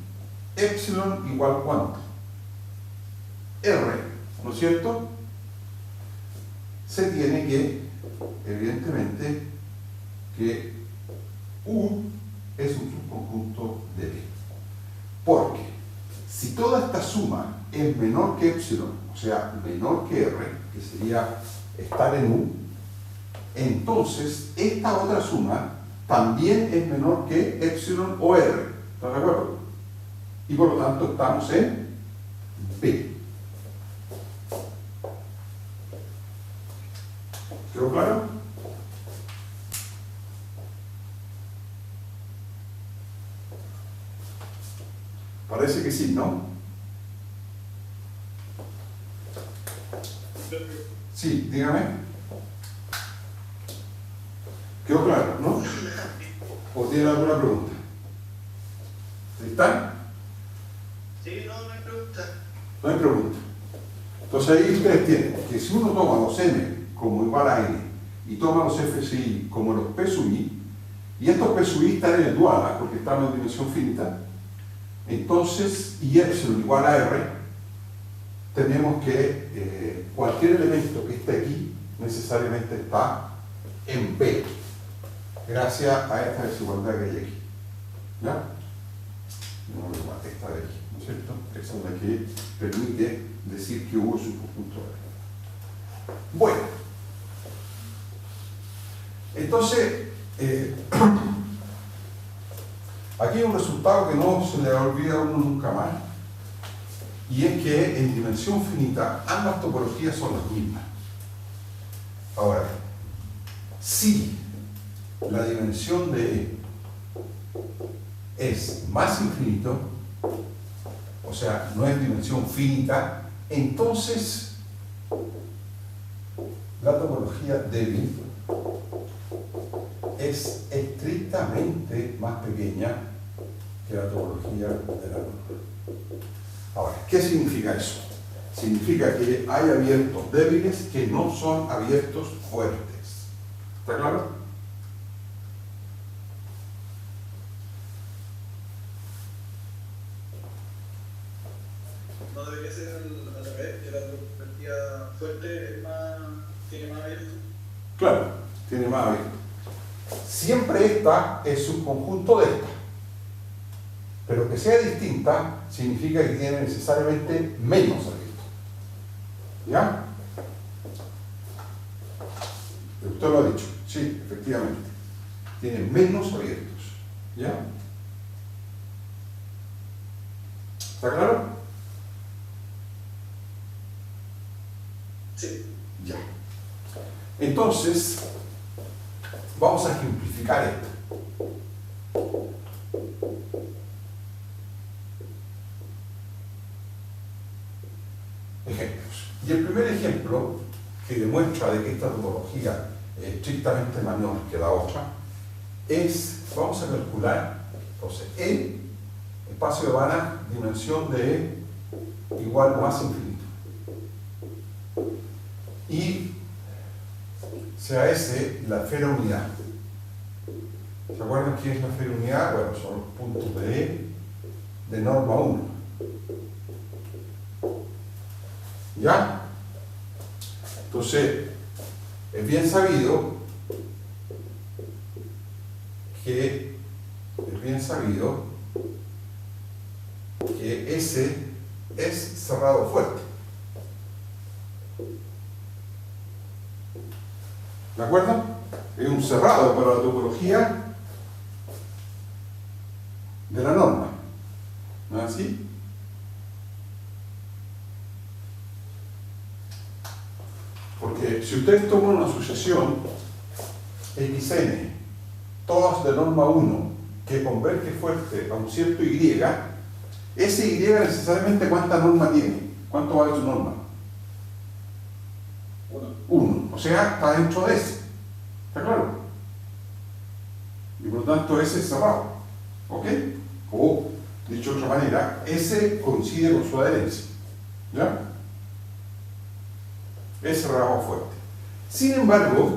epsilon igual ¿cuánto? R, ¿no es cierto? Se tiene que, evidentemente, que U es un subconjunto de B. Porque si toda esta suma es menor que epsilon, o sea, menor que R, que sería estar en U, entonces esta otra suma también es menor que epsilon o R. ¿Están de acuerdo? Y por lo tanto estamos en B. ¿Quedó claro? Parece que sí, ¿no? Sí, dígame. ¿Quedó claro, no? ¿O tiene alguna pregunta? ¿Están? Sí, no hay pregunta. No hay pregunta. Entonces ahí ustedes tienen que si uno toma los m como igual a n y toma los f sub i como los p sub i, y estos p sub i están en el dual, ¿eh? Porque estamos en dimensión finita, entonces, y epsilon igual a r, tenemos que cualquier elemento que esté aquí necesariamente está en B, gracias a esta desigualdad que hay aquí. ¿Ya? No, esta de aquí, ¿no es cierto? Esa es la que permite decir que hubo su conjunto R. Bueno, entonces, aquí hay un resultado que no se le olvida a uno nunca más, y es que en dimensión finita ambas topologías son las mismas. Ahora, si la dimensión de E es más infinito, o sea, no es dimensión finita, entonces la topología débil es estrictamente más pequeña que la topología de la norma. Ahora, ¿qué significa eso? Significa que hay abiertos débiles que no son abiertos fuertes. ¿Está claro? No debería ser al revés, que la topología fuerte tiene más abierto. Claro, tiene más abierto. Siempre esta es subconjunto de esta. Pero que sea distinta significa que tiene necesariamente menos abierto. ¿Ya? Usted lo ha dicho. Sí, efectivamente. Tiene menos abiertos. ¿Ya? ¿Está claro? Sí. Ya. Entonces, vamos a ejemplificar esto. Ejemplos. Y el primer ejemplo que demuestra de que esta topología estrictamente menor que la otra, vamos a calcular, entonces, E, espacio de Banach, dimensión de E igual o más infinito. Y sea S la esfera unidad. ¿Se acuerdan qué es la esfera unidad? Bueno, son los puntos de E de norma 1. ¿Ya? Entonces, es bien sabido que S es cerrado fuerte. ¿De acuerdo? Es un cerrado para la topología de la norma. ¿No es así? Porque si ustedes toman una sucesión XN, todas de norma 1, que converge fuerte a un cierto Y, ese Y necesariamente ¿cuánta norma tiene? ¿Cuánto vale su norma? 1. O sea, está dentro de ese. ¿Está claro? Y por lo tanto ese es cerrado. ¿Ok? O, dicho de otra manera, ese coincide con su adherencia. ¿Ya? Es cerrado fuerte. Sin embargo,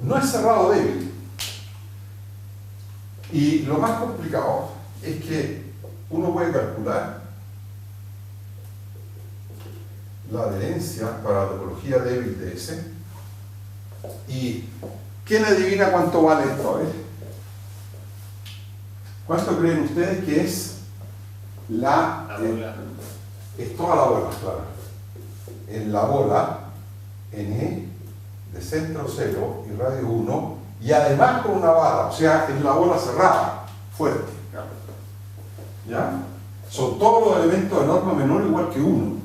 no es cerrado débil. Y lo más complicado es que uno puede calcular la adherencia para la topología débil de S. ¿Y quién adivina cuánto vale esto? A ver. ¿Cuánto creen ustedes que es la bola? Es toda la bola, claro. En la bola, en E, de centro 0 y radio 1, y además con una bala, o sea, es la bola cerrada, fuerte. ¿Ya? Son todos los elementos de norma menor igual que 1.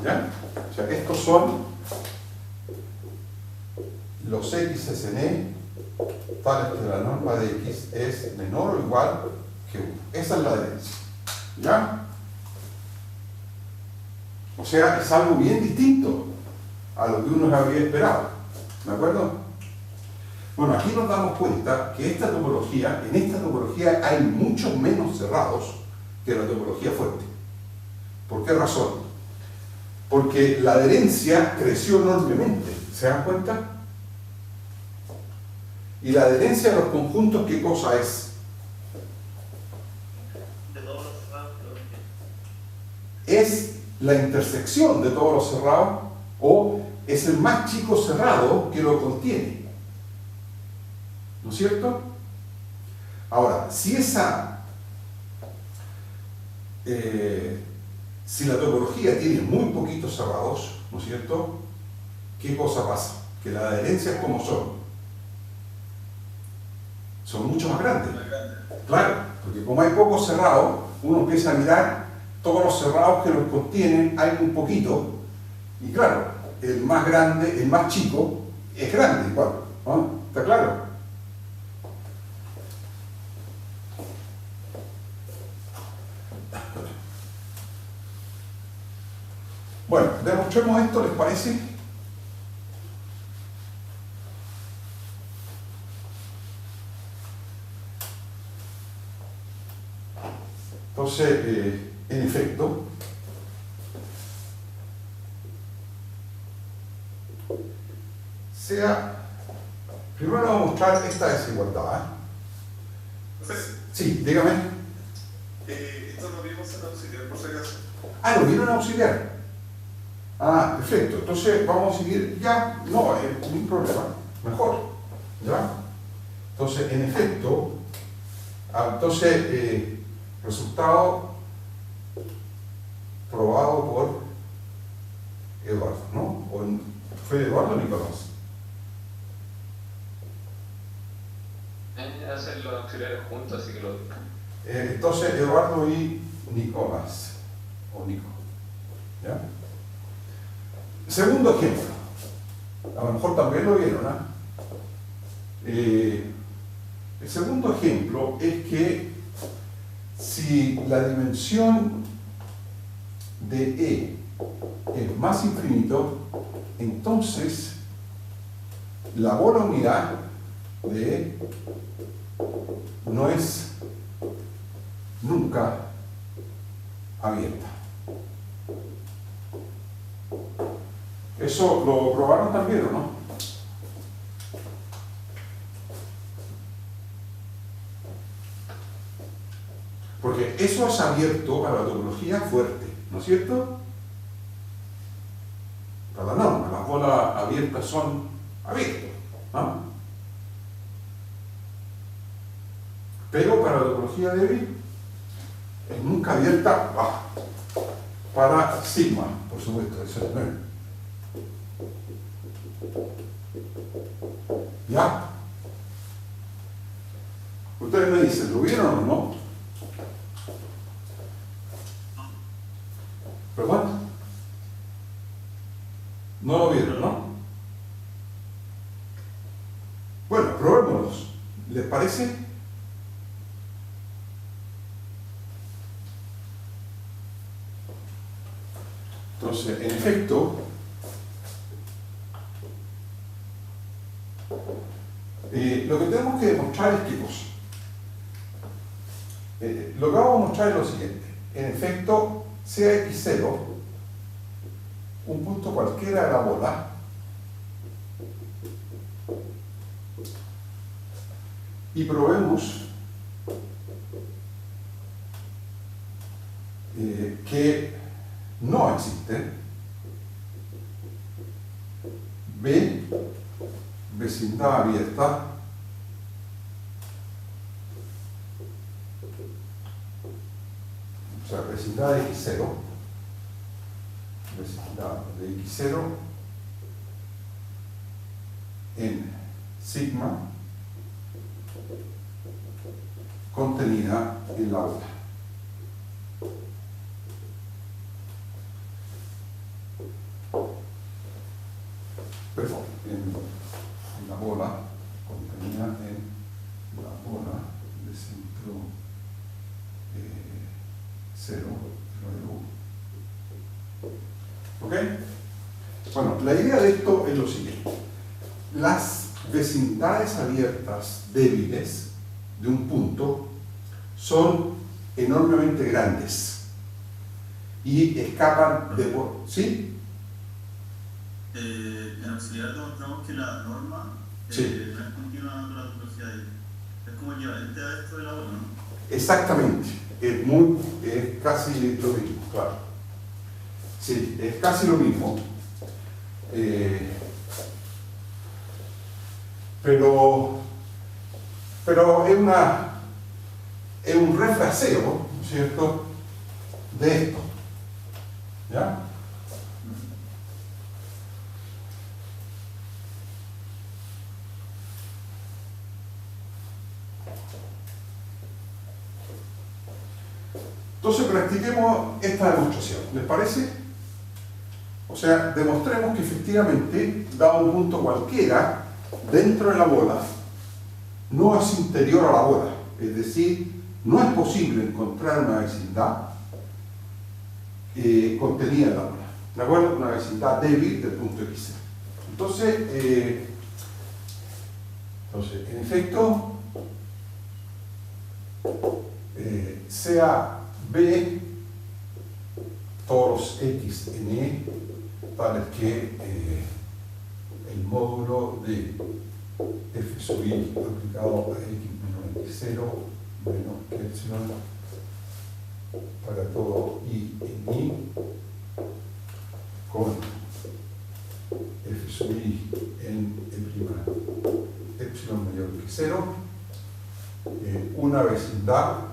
¿Ya? O sea, estos son los X en E, tales que la norma de X es menor o igual que 1. Esa es la adherencia. ¿Ya? O sea, es algo bien distinto a lo que uno había esperado. ¿De acuerdo? Bueno, aquí nos damos cuenta que en esta topología hay muchos menos cerrados que la topología fuerte. ¿Por qué razón? Porque la adherencia creció enormemente. ¿Se dan cuenta? Y la adherencia de los conjuntos, ¿qué cosa es? De todos los cerrados que Es la intersección de todos los cerrados o es el más chico cerrado que lo contiene. ¿No es cierto? Ahora, si la topología tiene muy poquitos cerrados, ¿no es cierto? ¿Qué cosa pasa? Que las adherencias como son mucho más grandes. Claro, porque como hay pocos cerrados, uno empieza a mirar todos los cerrados que los contienen, hay un poquito, y claro, el más grande, el más chico, es grande igual, ¿no? ¿Está claro? Bueno, demostremos esto, ¿les parece? Entonces, en efecto, primero vamos a mostrar esta desigualdad. Sí, dígame. Esto lo vimos en auxiliar, por si acaso. Ah, ¿lo vieron auxiliar? Ah, perfecto. Entonces vamos a seguir ya. No, ningún problema. Mejor. ¿Ya? Entonces, en efecto, resultado probado por Eduardo, ¿no? ¿Fue Eduardo o Nicolás? Hacen los auxiliares juntos, así que lo... Entonces, Eduardo y Nicolás, o Nico. ¿Ya? Segundo ejemplo. A lo mejor también lo vieron, ¿ah? El segundo ejemplo es que si la dimensión de E es más infinito, entonces la bola unidad de E no es nunca abierta. ¿Eso lo probaron también o no? Porque eso es abierto a la topología fuerte, ¿no es cierto? Para la norma, las bolas abiertas son abiertas, ¿no? Pero para la topología débil es nunca abierta baja. Para sigma, por supuesto, eso es menos. ¿Ya? Ustedes me dicen, ¿lo vieron o no? ¿Perdón? No lo vieron, ¿no? Bueno, probémoslos. ¿Les parece? Entonces, en efecto, lo que tenemos que demostrar es qué cosa. Lo que vamos a mostrar es lo siguiente. En efecto, sea x0 un punto cualquiera de la bola y probemos que no existe B, vecindad abierta o sea, vecindad de x0, vecindad de x0 en sigma contenida en la bola. Perfecto, en la bola contenida en la bola de centro 0, 1. ¿Ok? Bueno, la idea de esto es lo siguiente. Las vecindades abiertas débiles de un punto son enormemente grandes y escapan de... ¿Sí? En auxiliar demostramos que la norma Sí. no es continua con la topología de es como equivalente a esto de la bola, ¿no? Exactamente, es casi lo mismo, claro. Sí, es casi lo mismo. Pero es un refraseo, ¿no es cierto?, de esto. ¿Ya? Entonces practiquemos esta demostración, ¿les parece? O sea, demostremos que efectivamente, dado un punto cualquiera dentro de la bola, no es interior a la bola, es decir, no es posible encontrar una vecindad contenida en la bola, ¿de acuerdo? Una vecindad débil del punto X. Entonces, en efecto, sea B todos los X en E tales que el módulo de f sub i aplicado a x menos x0 menos que epsilon para todo i en i con f sub i en e' epsilon mayor que 0, una vecindad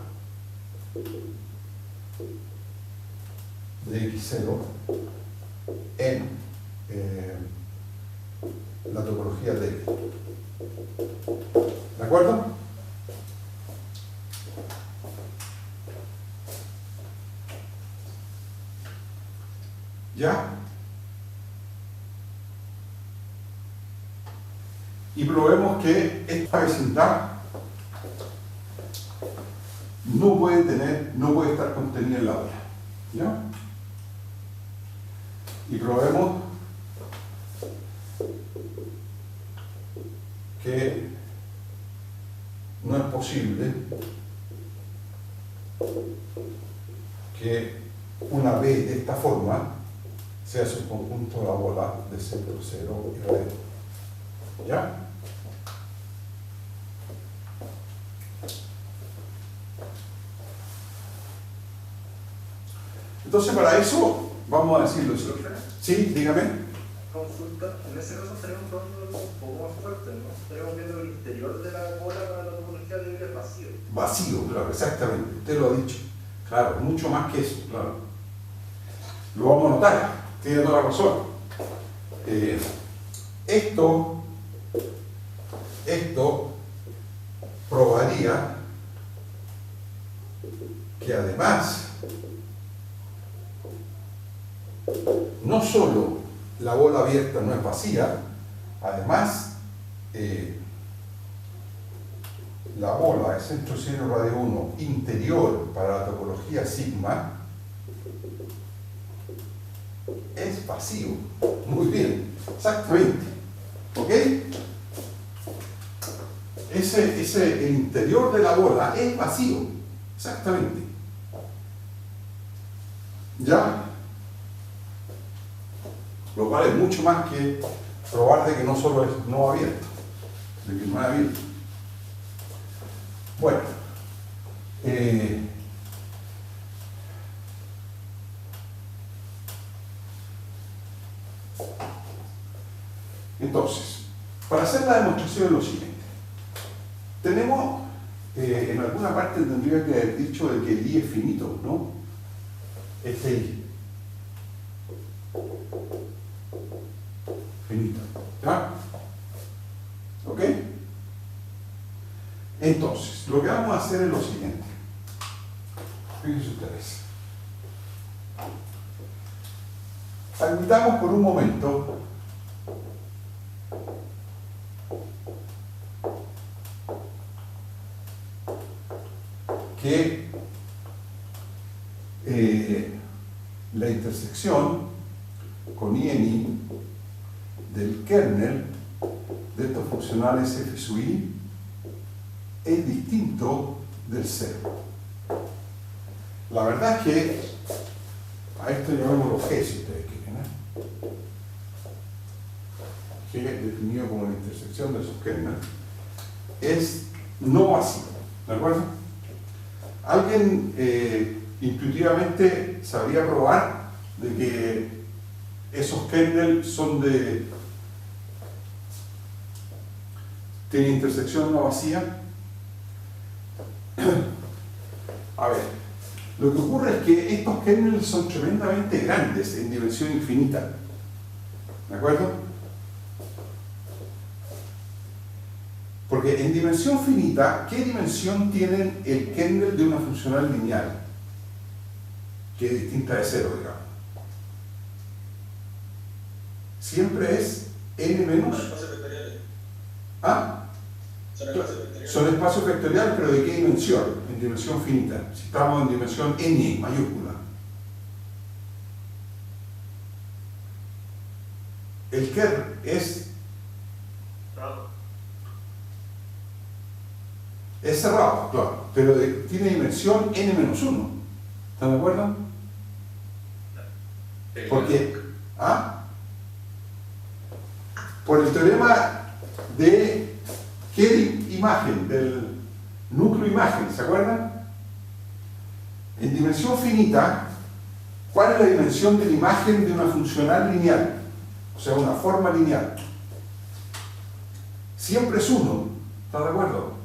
de x0 en la topología débil. ¿De acuerdo? ¿Ya? Y probemos que esta vecindad no puede estar contenida en la bola. ¿Ya? y probemos que no es posible que una B de esta forma sea subconjunto de la bola de centro cero y radio. ¿Ya? Entonces, para eso vamos a decirlo así. Sí, dígame. Consulta, en ese caso estaríamos probando algo un poco más fuerte, ¿no? Estaríamos viendo el interior de la bola para la topología de libre vacío. Vacío, claro, exactamente. Usted lo ha dicho. Claro, mucho más que eso, claro. Lo vamos a notar, tiene toda la razón. Esto probaría que además no solo la bola abierta no es vacía, además la bola de centro cero radio 1 interior para la topología sigma es vacío. Muy bien, exactamente. ¿Ok? El interior de la bola es vacío. Exactamente. ¿Ya? Lo cual es mucho más que probar de que no solo es no abierto, de que no es abierto. Bueno, entonces, para hacer la demostración es lo siguiente. Tenemos, en alguna parte tendría que haber dicho de que el I es finito, ¿no? Este I. Finito. ¿Ya? ¿Ok? Entonces, lo que vamos a hacer es lo siguiente. Fíjense ustedes. Admitamos por un momento que la intersección con I en I del kernel de estos funcionales f sub i es distinto del cero. La verdad es que a esto llamémoslo G si ustedes quieren, G definido como la intersección de esos kernels es no vacío, ¿de acuerdo? ¿Alguien intuitivamente sabría probar de que esos kernels son tienen intersección no vacía? A ver, lo que ocurre es que estos kernels son tremendamente grandes en dimensión infinita, ¿de acuerdo? Porque en dimensión finita, ¿qué dimensión tienen el kernel de una funcional lineal? Que es distinta de cero, digamos. Siempre es n menos. Son espacios vectoriales. ¿Ah? Son espacios vectoriales. Son espacios vectoriales, pero ¿de qué dimensión? En dimensión finita. Si estamos en dimensión n mayúscula. El kernel es cerrado, claro, pero tiene dimensión n-1. ¿Están de acuerdo? Porque, por el teorema de qué imagen, del núcleo imagen, ¿se acuerdan? En dimensión finita, ¿cuál es la dimensión de la imagen de una funcional lineal? O sea, una forma lineal. Siempre es 1, ¿están de acuerdo?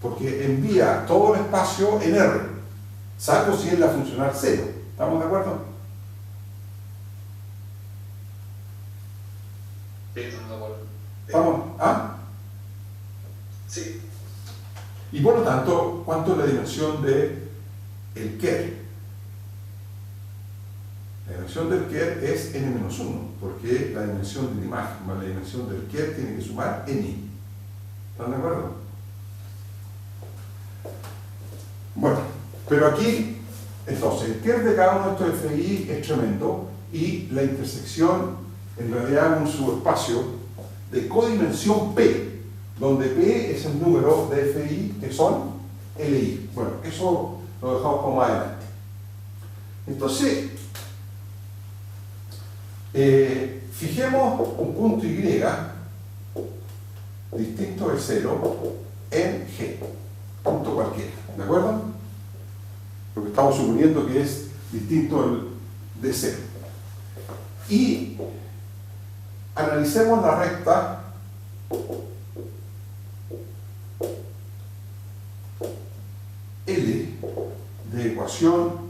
Porque envía todo el espacio en R, salvo si es la funcional 0. ¿Estamos de acuerdo? Sí, estamos de acuerdo. ¿Estamos? Sí. Y por lo tanto, ¿cuánto es la dimensión de el Kerr? La dimensión del Kerr es n-1, porque la dimensión de la imagen más la dimensión del Kerr tiene que sumar n. ¿Están de acuerdo? Bueno, pero aquí Entonces, el kerf de cada uno de estos FI es tremendo y la intersección en realidad es un subespacio de codimensión P, donde P es el número de FI que son LI. Bueno, eso lo dejamos como más adelante. Entonces, fijemos un punto Y distinto de 0 en G, punto cualquiera, ¿de acuerdo? Porque estamos suponiendo que es distinto de 0. Y analicemos la recta L de ecuación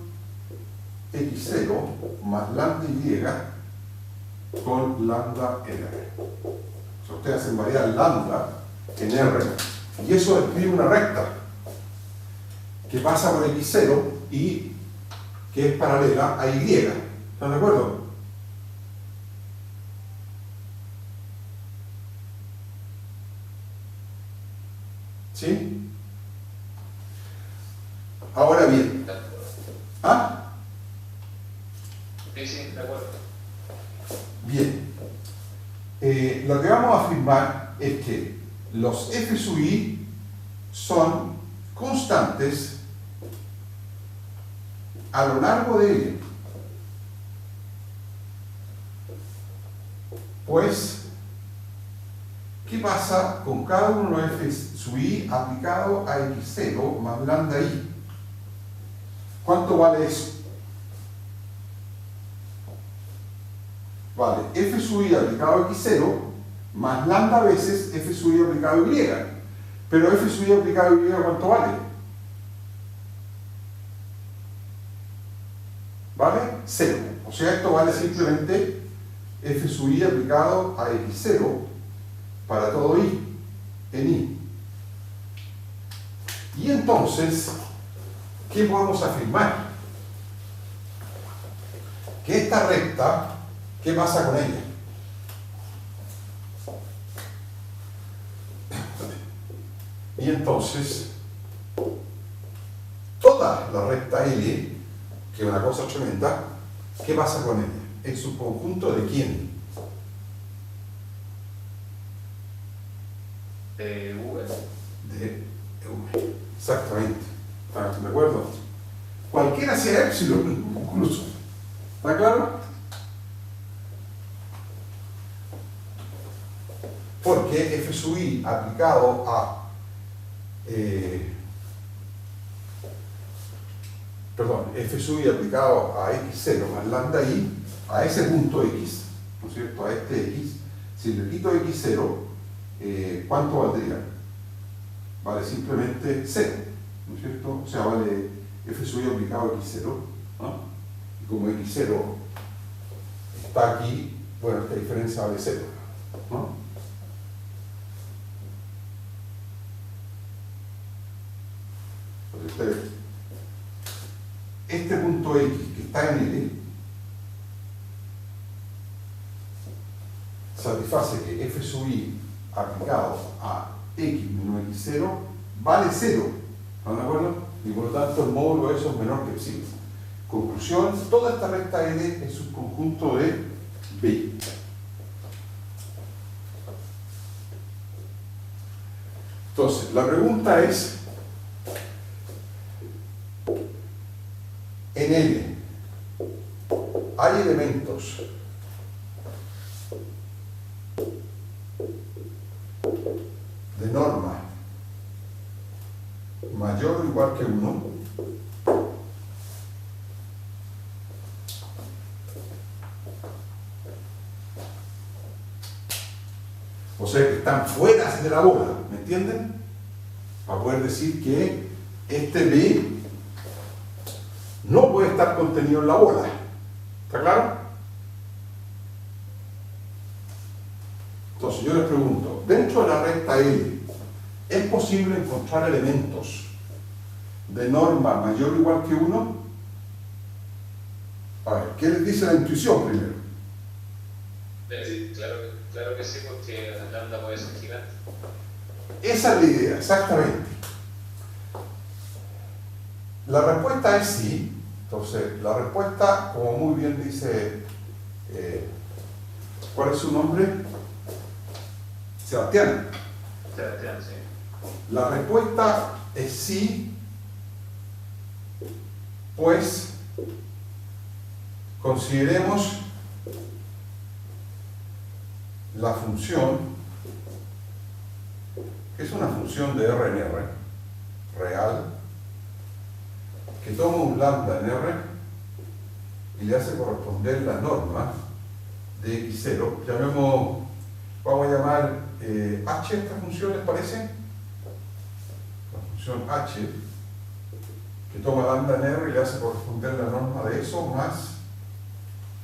x0 más lambda y con lambda en R. O sea, ustedes hacen variar lambda en R y eso describe una recta que pasa por x0 y que es paralela a y. ¿Están de acuerdo? ¿Sí? Ahora bien. ¿Ah? Sí, sí, de acuerdo. Bien. Lo que vamos a afirmar es que los f sub i son constantes a lo largo de L. Pues, ¿qué pasa con cada uno de los f sub i aplicado a x0 más lambda i? ¿Cuánto vale eso? Vale, f sub i aplicado a x0 más lambda veces f sub i aplicado a y. Pero f sub i aplicado a y, ¿cuánto vale? ¿Vale? 0. O sea, esto vale simplemente f sub i aplicado a x0 para todo i, en i. Y entonces, ¿qué podemos afirmar? Que esta recta, ¿qué pasa con ella? Y entonces, toda la recta L, que es una cosa tremenda, ¿qué pasa con ella? ¿Es un conjunto de quién? De V. De V. Exactamente. ¿Están de acuerdo? Cualquiera sea epsilon, incluso. ¿Está claro? Porque f sub i aplicado a f sub i aplicado a x0 más lambda i a ese punto x, ¿no es cierto? A este x, si le quito x0, ¿cuánto valdría? Vale simplemente 0, ¿no es cierto? O sea, vale f sub i aplicado a x0, ¿no? Y como x0 está aquí, bueno, esta diferencia vale 0, ¿no? Entonces, este punto x que está en L satisface que f sub i aplicado a x menos x0 vale 0. ¿Están de acuerdo? Y por lo tanto el módulo de eso es menor que epsilon. Conclusión, toda esta recta L es un conjunto de B. Entonces, la pregunta es, en L hay elementos de norma mayor o igual que 1 o sea que están fuera de la bola, ¿me entienden? Para poder decir que este B no puede estar contenido en la bola. ¿Está claro? Entonces yo les pregunto, dentro de la recta L, ¿es posible encontrar elementos de norma mayor o igual que 1? A ver, ¿qué les dice la intuición primero? Sí, claro que sí, porque la lambda puede ser gigante. Esa es la idea, exactamente. La respuesta es sí, Entonces, la respuesta, como muy bien dice, ¿cuál es su nombre? Sebastián. Sebastián, sí. La respuesta es sí, pues consideremos la función, que es una función de R en R, real, que toma un lambda en R y le hace corresponder la norma de x0. Llamemos, vamos a llamar h esta función, ¿les parece? La función h, que toma lambda en R y le hace corresponder la norma de eso más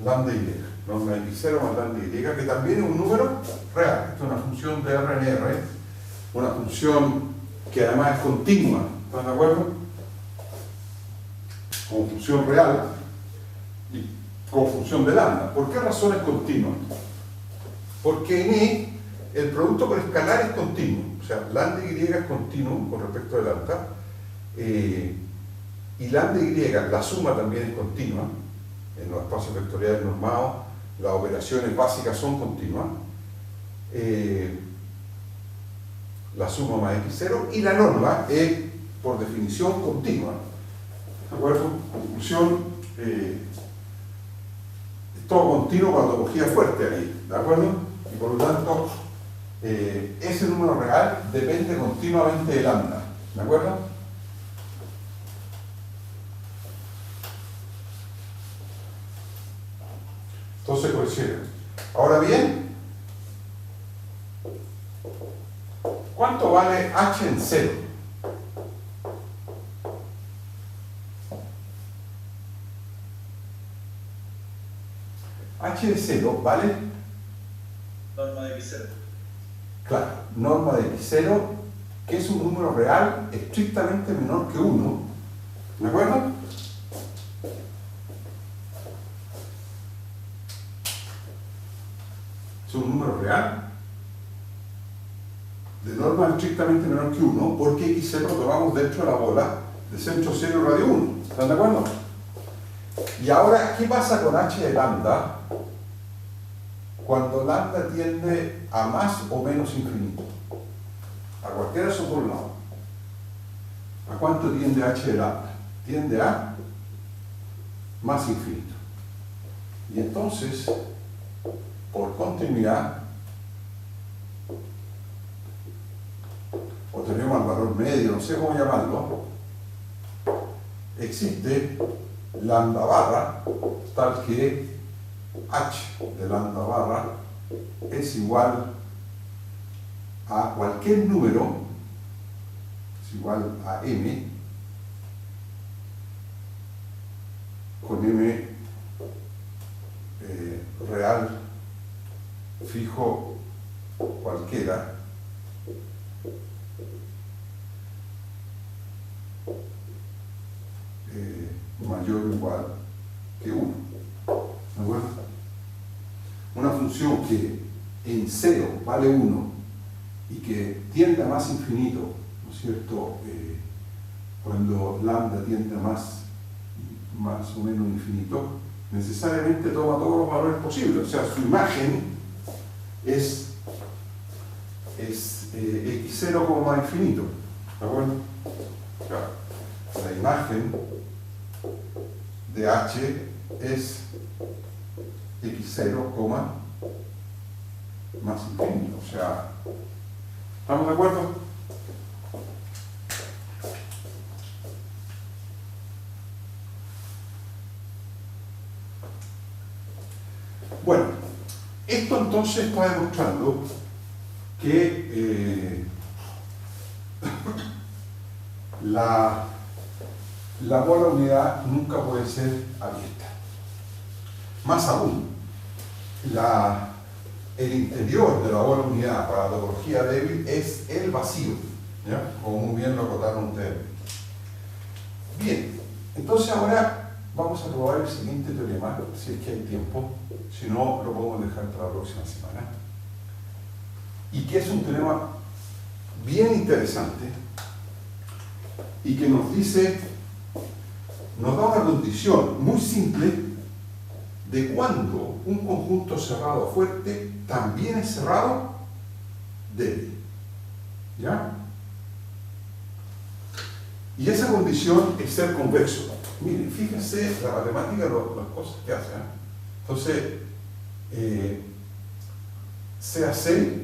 lambda y, norma de x0 más lambda y, que también es un número real. Esto es una función de R en R, una función que además es continua, ¿están de acuerdo? Como función real y como función de lambda. ¿Por qué razón es continua? Porque en E el producto por escalar es continuo, o sea, lambda y es continuo con respecto a lambda, y lambda y, la suma también es continua. En los espacios vectoriales normados las operaciones básicas son continuas, la suma más x0, y la norma es por definición continua. ¿De acuerdo? Conclusión, es todo continuo con la topología fuerte ahí, ¿de acuerdo? Y por lo tanto, ese número real depende continuamente de lambda, ¿de acuerdo? Entonces coinciden. Ahora bien, ¿cuánto vale h en 0? H de 0 vale, Norma de x0. claro, norma de x0, que es un número real estrictamente menor que 1, ¿de acuerdo? Es un número real de norma estrictamente menor que 1, porque x0 lo tomamos dentro de la bola de centro 0 y radio 1, ¿están de acuerdo? Y ahora, ¿qué pasa con h de lambda cuando lambda tiende a más o menos infinito? A cualquiera de esos dos lados. ¿A cuánto tiende h de lambda? Tiende a más infinito. Y entonces, por continuidad, o tenemos el valor medio, no sé cómo llamarlo, existe lambda barra, tal que h de lambda barra es igual a cualquier número, es igual a m, con m real fijo cualquiera, mayor o igual que 1. ¿De acuerdo? Una función que en 0 vale 1 y que tiende a más infinito, ¿no es cierto? Cuando lambda tiende a más o menos infinito, necesariamente toma todos los valores posibles. O sea, su imagen es x0 como más infinito. ¿De acuerdo? Claro. La imagen de h es x0, más infinito. O sea, ¿estamos de acuerdo? Bueno, esto entonces está demostrando que la bola unidad nunca puede ser abierta. Más aún, el interior de la bola unidad para la topología débil es el vacío, ¿ya? Como muy bien lo acotaron ustedes. Bien, entonces ahora vamos a probar el siguiente teorema, si es que hay tiempo, si no lo podemos dejar para la próxima semana, y que es un teorema bien interesante y que nos dice nos da una condición muy simple de cuando un conjunto cerrado fuerte también es cerrado débil. ¿Ya? Y esa condición es ser convexo. Miren, fíjense la matemática, las cosas que hace. Entonces, CAC,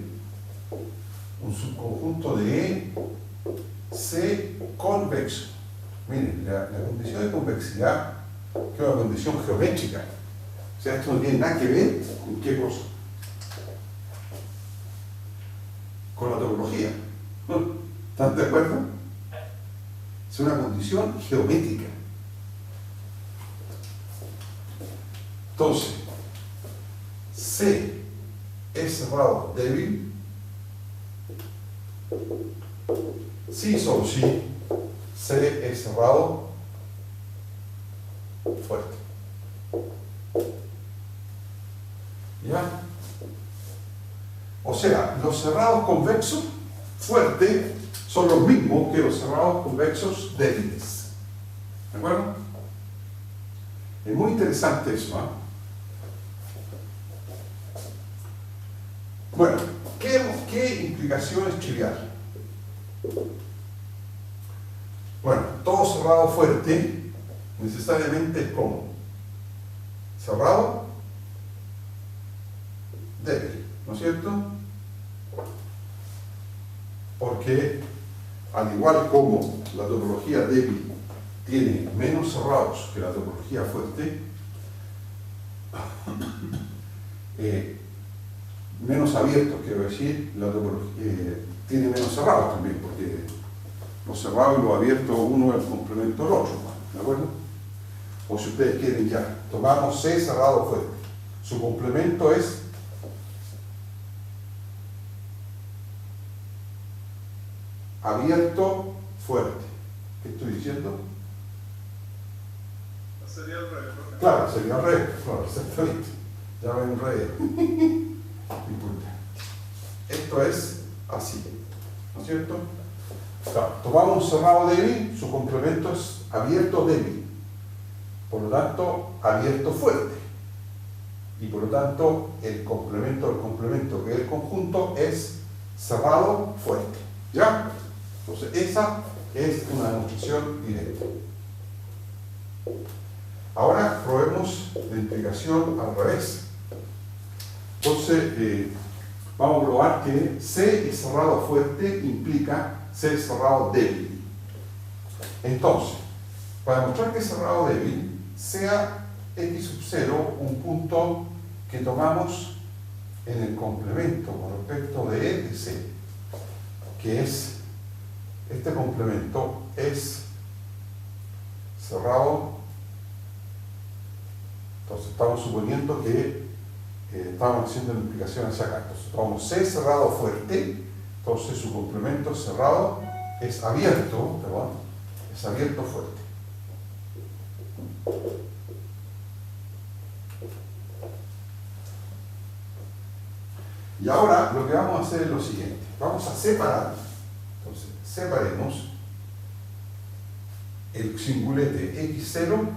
un subconjunto de E, C convexo. Miren, la condición de convexidad que es una condición geométrica. O sea, esto no tiene nada que ver con qué cosa. Con la topología. ¿Están de acuerdo? Es una condición geométrica. Entonces, C es cerrado débil, sí, solo sí, C es cerrado fuerte. ¿Ya? O sea, los cerrados convexos fuertes son los mismos que los cerrados convexos débiles. ¿De acuerdo? Es muy interesante eso, ¿eh? Bueno, ¿qué implicaciones trivial? Bueno, todo cerrado fuerte necesariamente es como cerrado débil, ¿no es cierto? Porque al igual como la topología débil tiene menos cerrados que la topología fuerte, menos abiertos, quiero decir, la topología tiene menos cerrados también, porque los cerrados y los abiertos uno es el complemento del otro, ¿de acuerdo? O si ustedes quieren ya, tomamos C cerrado fuerte, su complemento es abierto fuerte. ¿Qué estoy diciendo? No sería al revés, ¿no? Claro, sería al revés, claro, exactamente. Ya ven un revés. Esto es así, ¿no es cierto? Claro, tomamos un cerrado débil, su complemento es abierto débil, por lo tanto abierto fuerte, y por lo tanto el complemento del complemento, que es el conjunto, es cerrado fuerte. ¿Ya? Entonces esa es una demostración directa. Ahora probemos la integración al revés. Entonces vamos a probar que C es cerrado fuerte implica C es cerrado débil. Entonces, para demostrar que es cerrado débil, sea x sub 0 un punto que tomamos en el complemento con respecto de E de C, que es, este complemento es cerrado. Entonces estamos suponiendo que estamos haciendo la implicación hacia acá. Entonces tomamos C cerrado fuerte, entonces su complemento cerrado es abierto, perdón, es abierto fuerte. Y ahora lo que vamos a hacer es lo siguiente, vamos a separar. Entonces separemos el singulete x0,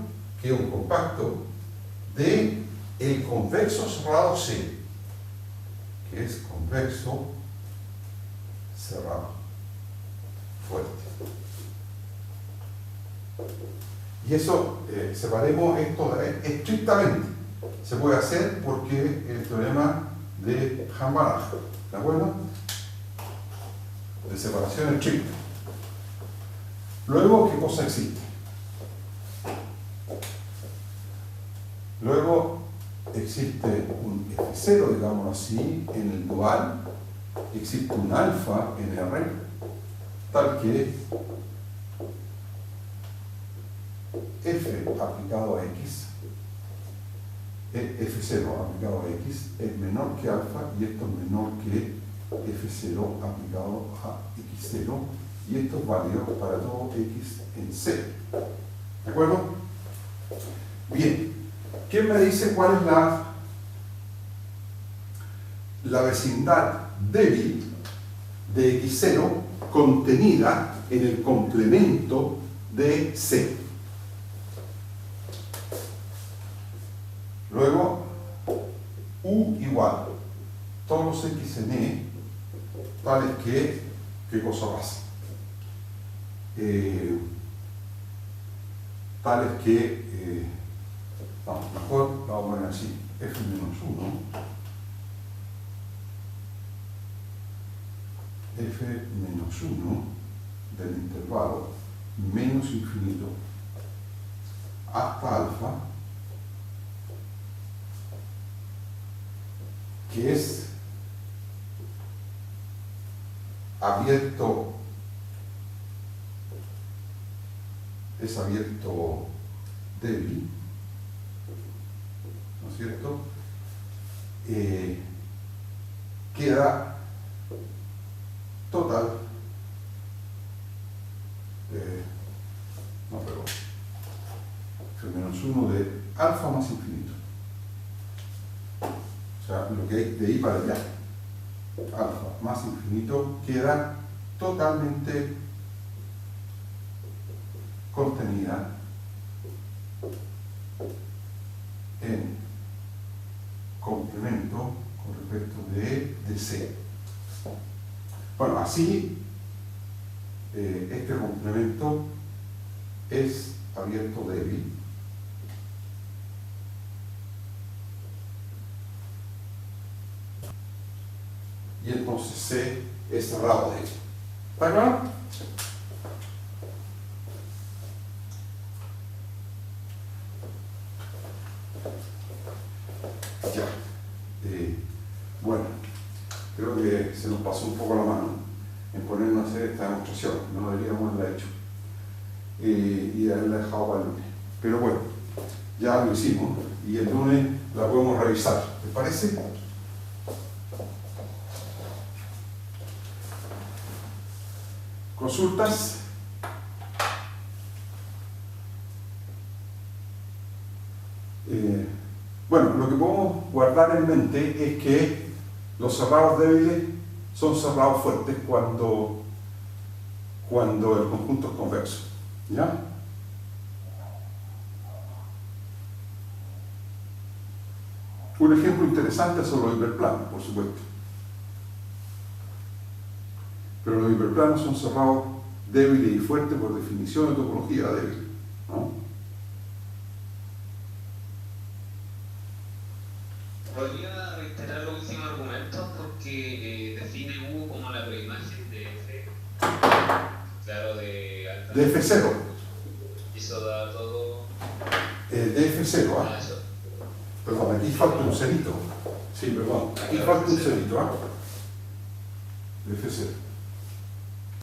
que es un compacto, de el convexo cerrado C, que es convexo cerrado fuerte. Y eso, separemos esto estrictamente. Se puede hacer porque el teorema de Hambach, ¿de acuerdo? De separación estricta. Luego, ¿qué cosa existe? Luego existe un F0, digámoslo así, en el dual, existe un alfa en R, tal que F aplicado a X, F0 aplicado a X es menor que alfa, y esto es menor que F0 aplicado a X0, y esto es válido para todo X en C. ¿De acuerdo? Bien. ¿Quién me dice cuál es la vecindad débil de X0 contenida en el complemento de C? que ¿qué cosa pasa? Tales que, mejor vamos a poner así, f-1, f-1 del intervalo menos infinito hasta alfa, que es abierto, débil, ¿no es cierto? Queda total, f-1 de alfa más infinito. O sea, lo que hay de ahí para allá, alfa más infinito, queda totalmente contenida en complemento con respecto de C. Bueno, así este complemento es abierto débil. Y entonces C es cerrado débil. ¿Está claro? Ya. Bueno, creo que se nos pasó un poco la mano en ponernos a hacer esta demostración. No deberíamos haberla hecho y haberla dejado para el lunes. Pero bueno, ya lo hicimos y el lunes la podemos revisar. ¿Les parece? ¿Consultas? Bueno, lo que podemos guardar en mente es que los cerrados débiles son cerrados fuertes cuando el conjunto es convexo. ¿Ya? Un ejemplo interesante son los hiperplanos, por supuesto. Pero los hiperplanos son cerrados débiles y fuertes por definición de topología débil, ¿no? ¿Podría reiterar los últimos argumentos? Porque define U como la preimagen de F, claro, de alta. De F0. Y eso da todo. De F0, ¿ah? Eso. Perdón, aquí falta un cerito. Sí, perdón. Aquí falta un cerito, ¿ah? De F0.